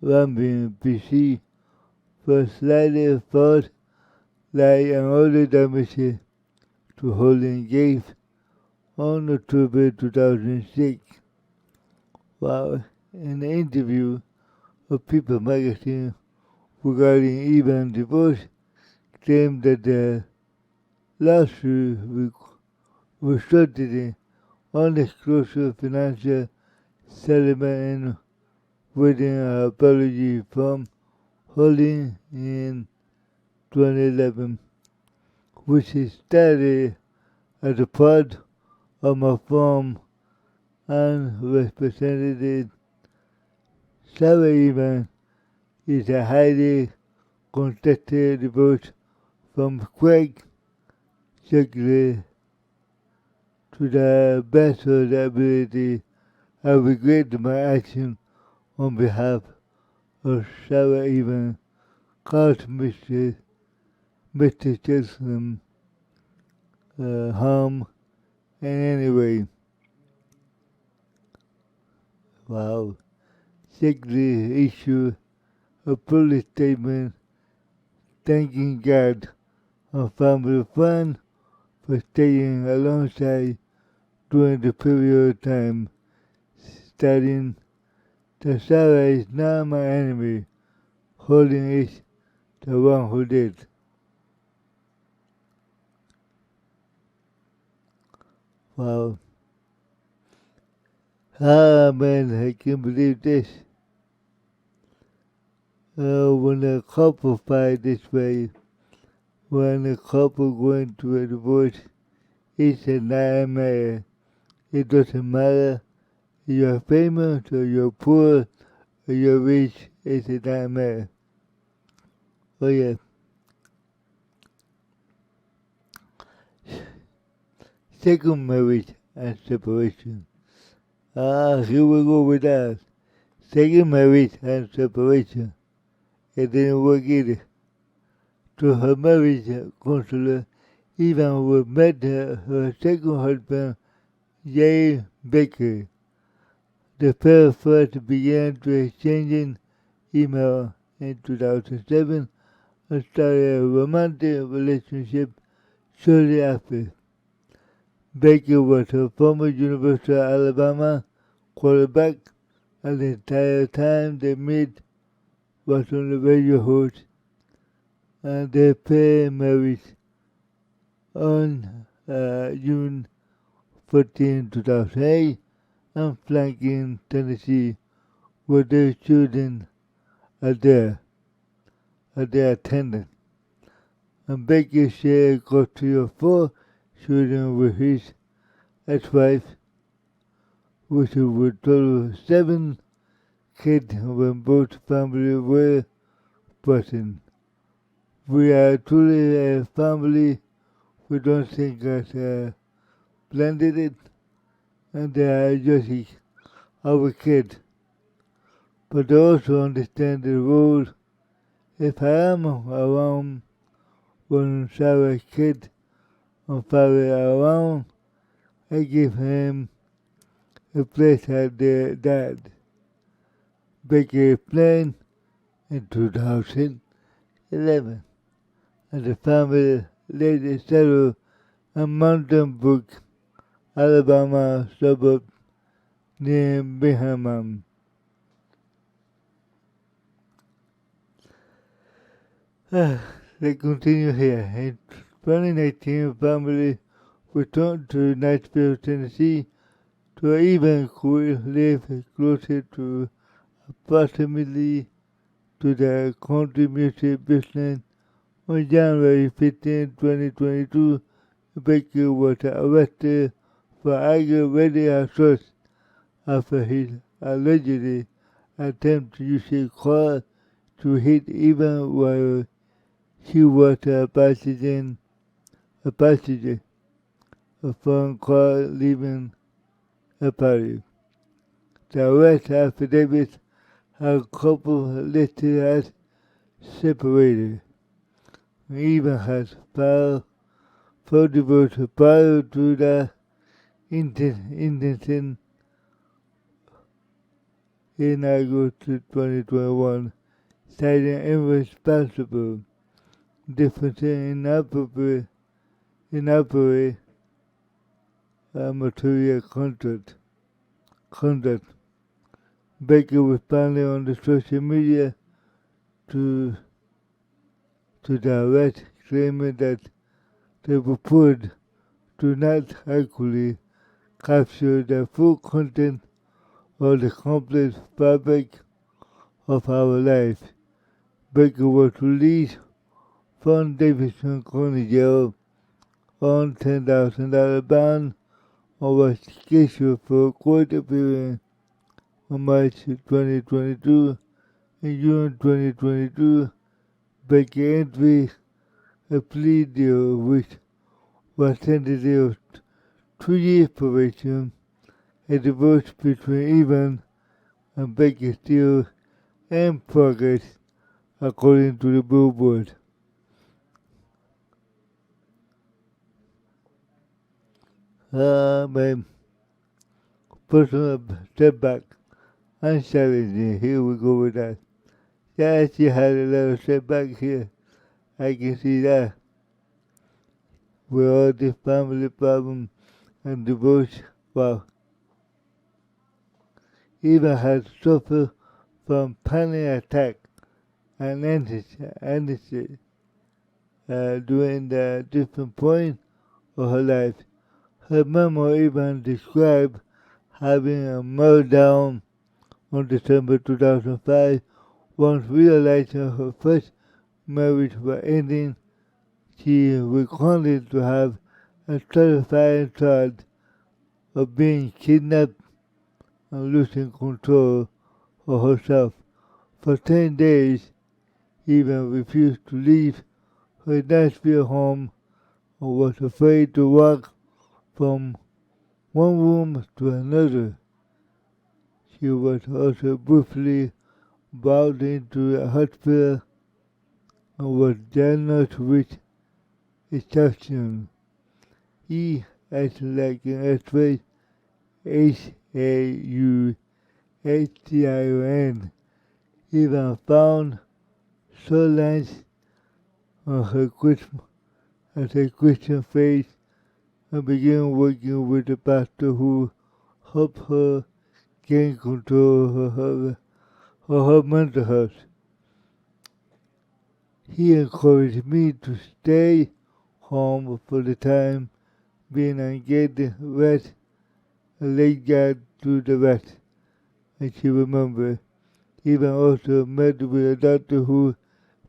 Rambin, PC, for slightly fault like an older damage to Holding Gate on October 2006. While in an interview of People magazine regarding Evan's divorce, claimed that the lawsuit resulted in undisclosed financial settlement and waiting an apology from Holding in 2011, which is started as a part of my form and represented. Sara Evan is a highly contested divorce from Craig Shackley. To the best of the ability, I regret my action on behalf of Sara Evan caused Mr. Jackson harm in any way. Wow. Shackley issued a public statement thanking God and family friends for staying alongside during the period of time, stating that Sara is not my enemy, Holding is the one who did. Wow. Ah, man, I can't believe this. When a couple fight this way, when a couple going to a divorce, it's a nightmare. It doesn't matter if you're famous or you're poor or you're rich, it's a nightmare. Oh yeah. Second marriage and separation. Here we go with that. Second marriage and separation. It didn't work either. To her marriage counselor, Evan met her second husband, Jay Baker. The pair first began to exchanging email in 2007 and started a romantic relationship shortly after. Baker was a former University of Alabama quarterback, and the entire time they met was on the radio host, and their pair married on June 14, 2008, and Franklin, Tennessee, where their children are there, attendant. And Baker shared custody of 4 children with his ex-wife, which would total 7 kids when both families were present. We are truly a family. We don't think us blended it, and they are just our kids. But they also understand the rules. If I am around when Sarah's kid and father are around, I give him a place at their dad. Baker explained in 2011, and the family later settled in Mountain Brook, Alabama suburb near Birmingham. They continue here. In 2019, family returned to Nashville, Tennessee, to even could live closer to approximately to the country music business. On January 15, 2022, Baker was arrested for aggravated assault after his allegedly attempt to use a car to hit Evan while she was a passenger, a phone call leaving a party. The arrest affidavit had a couple listed as separated. Evan has filed for divorce prior to the incident in August 2021. citing irresponsible, difference in inappropriate material conduct. Baker responded on the social media to direct, claiming that the report do not accurately capture the full content of the complex fabric of our life. Baker was released from Davidson County Jail on $10,000 bond and was scheduled for a court appearance on March 2022. In June 2022, Baker entered a plea deal which was tentative of 2 years probation. A divorce between Evan and Baker still in progress, according to the Billboard. My personal setback and challenging. Here we go with that. Yeah, she had a little setback here. I can see that. With all this family problem and divorce, wow. Eva had suffered from panic attack and anxiety during the different points of her life. Her memoir even described having a meltdown on December 2005 once realizing her first marriage was ending. She recounted to have a terrifying thought of being kidnapped and losing control of herself. For 10 days, Eva refused to leave her Nashville home and was afraid to walk from one room to another. She was also briefly brought into a hospital and was diagnosed with exhaustion. Like an X-ray, H-A-U-H-T-I-O-N. Even found sore lines on her Christian faith and began working with a pastor who helped her gain control of her mental health. He encouraged me to stay home for the time being and get the rest and let God do the rest. And she remembered. Even also met with a doctor who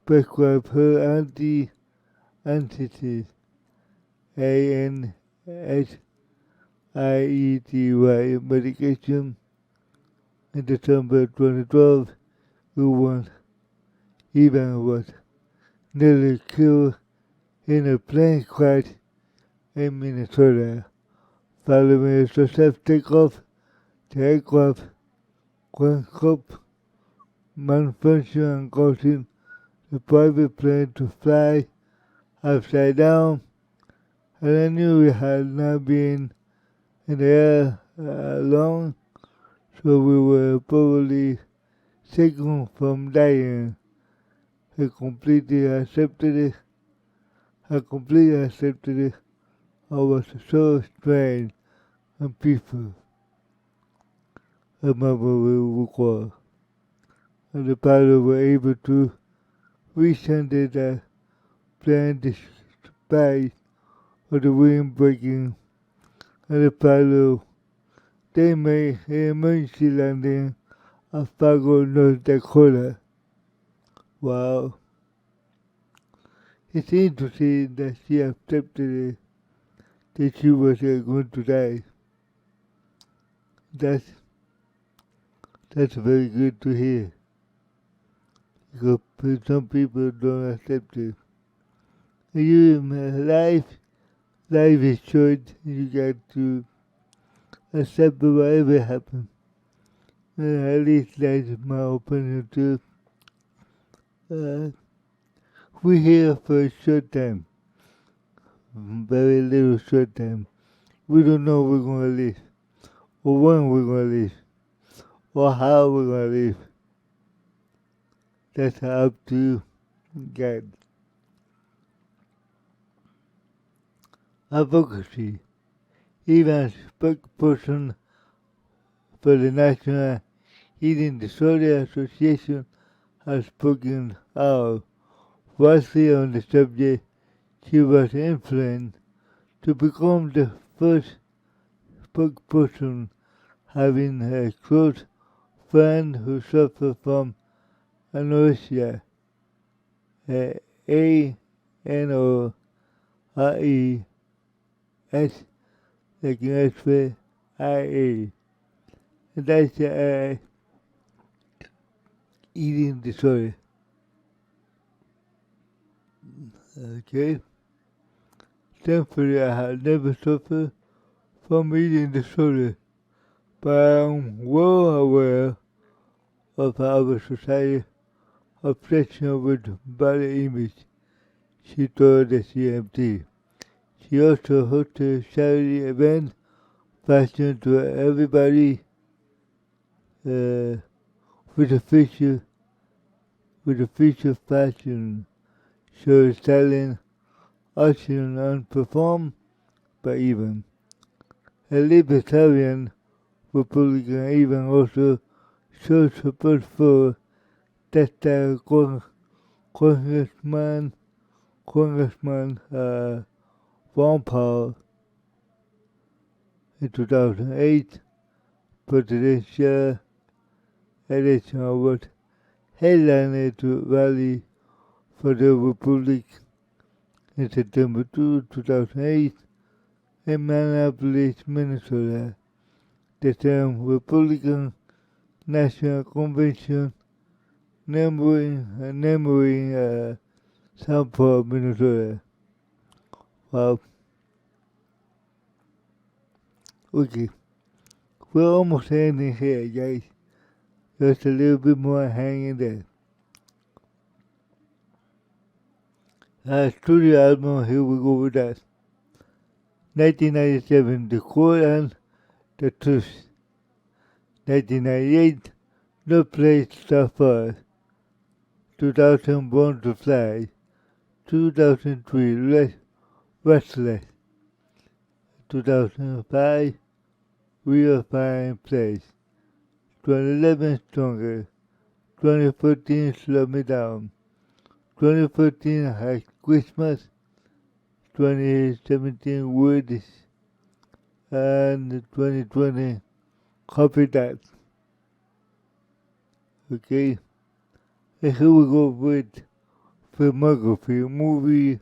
prescribed her anxiety anxiety medication in December 2012. Who even was nearly killed in a plane crash in Minnesota. Following a successful takeoff, the aircraft cranked up malfunction and causing the private plane to fly upside down, and I knew we had not been in the air long, so we were probably shaken from dying. I completely accepted it. I was so strange and peaceful. A mother will recall. And the pilot were able to resend the plane despite of the wind breaking, and the pilot they made an emergency landing at Fargo, North Dakota. Wow. It's interesting that she accepted it, that she was going to die. That's very good to hear. Because some people don't accept it. Life is short. You got to accept whatever happens. At least that's my opinion too. We're here for a short time. Very little short time. We don't know we're gonna live, or when we're gonna live, or how we're gonna live. That's up to God. Advocacy. Evan spokesperson for the National Eating Disorder Association has spoken out widely on the subject. She was influenced to become the first spokesperson, having a close friend who suffered from anorexia, A-N-O-R-E-S, like an X-ray, I-A. And that's eating disorder. Okay? Thankfully, I have never suffered from eating disorder, but I'm well aware of our society's obsession with body image, she told the CMT. She also hosted a charity event, Fashion to Everybody, with a feature fashion show styling auction unperformed by Evan. A libertarian Republican Evan also showed support for textile Congressman Ron Paul in 2008 presidential election was headliner to rally for the Republic in September 2008 in Minneapolis, Minnesota. The term Republican National Convention neighboring St. Paul, Minnesota. Wow. Okay. We're almost ending here, guys. Just a little bit more hanging there. Studio album, here we go with that. 1997, The Quran, The Truth. 1998, No Place So Far. 2000, Born to Fly. 2003, Restless. 2005, Real Fine Place. 2011, Stronger. 2014, Slow Me Down. 2014, High Christmas. 2017, Words. And 2020, Copy That. Okay? And here we go with filmography, movie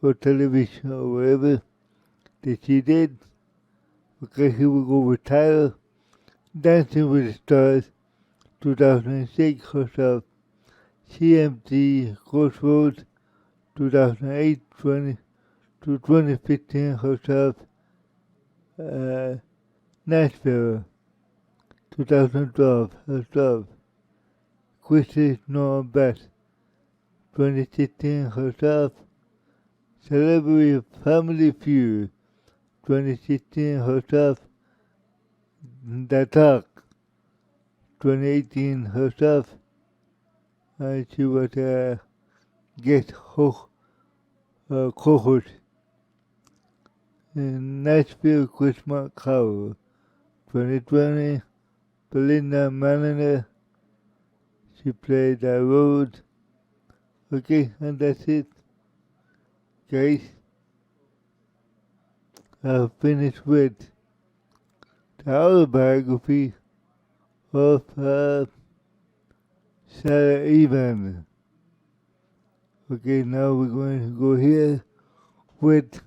or television or whatever that she did. Okay, here we go with title. Dancing with the Stars, 2006, host of CMT Crossroads, 2008 to 2015, host of Nashville, 2012, host of Christie's No Best, 2016, host of Celebrity Family Feud, 2016, host of The Talk, 2018, host of, and she was a guest co-host in Nashville Christmas Carol, 2020, Belinda Manninger, she played the role. Okay, and that's it, guys. I've finished with the autobiography of Sara Evan. Okay, now we're going to go here with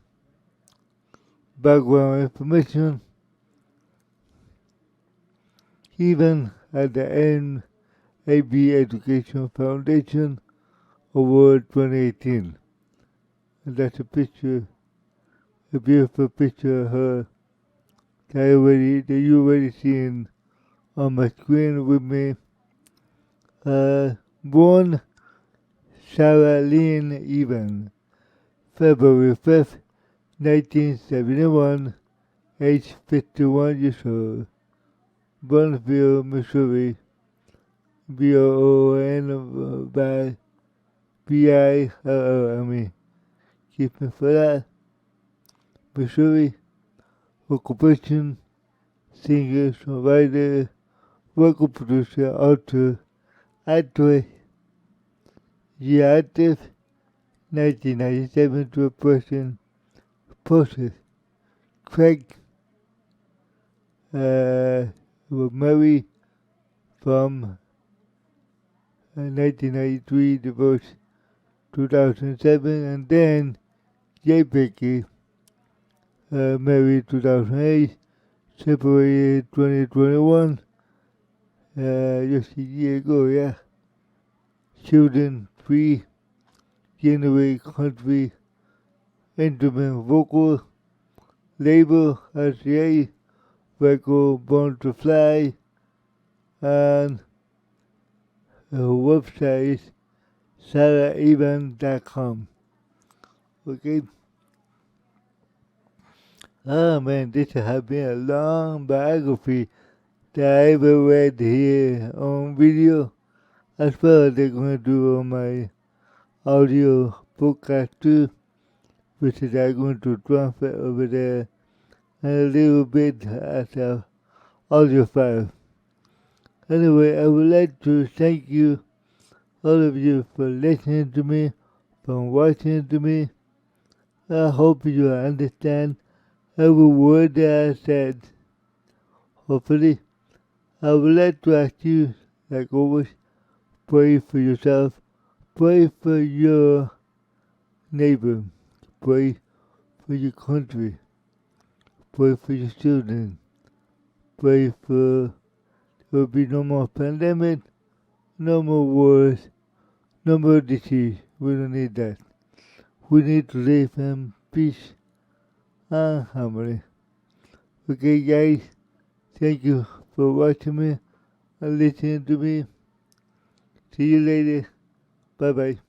background information. Evan at the NAB Education Foundation Award 2018. And that's a picture, a beautiful picture of her that you already seen on my screen with me. Born Sara Evan, February 5th, 1971, age 51 years old, Bonneville, Missouri, BOON by BILL. I mean, keep me for that. Missouri, occupation, singer, songwriter, vocal producer, author, actor, active, 1997 to a person, process, Craig, was married from 1993, divorced 2007, and then Jay Becky, married 2008, separated 2021, just a year ago, yeah. Children, 3, generate country, instrument, vocal, label, RCA, record, Born to Fly, and her website is SaraEvan.com. Okay? Oh man, this has been a long biography that I ever read here on video, as well as they're going to do on my audio podcast too, which is I'm going to transfer over there and a little bit as a audio file. Anyway, I would like to thank you, all of you, for listening to me, for watching to me. I hope you understand every word that I said. Hopefully, I would like to ask you, like always, pray for yourself, pray for your neighbor, pray for your country, pray for your children, pray for there will be no more pandemic, no more wars, no more disease. We don't need that. We need to live in peace and harmony. Okay, guys, thank you for watching me and listening to me. See you later. Bye bye.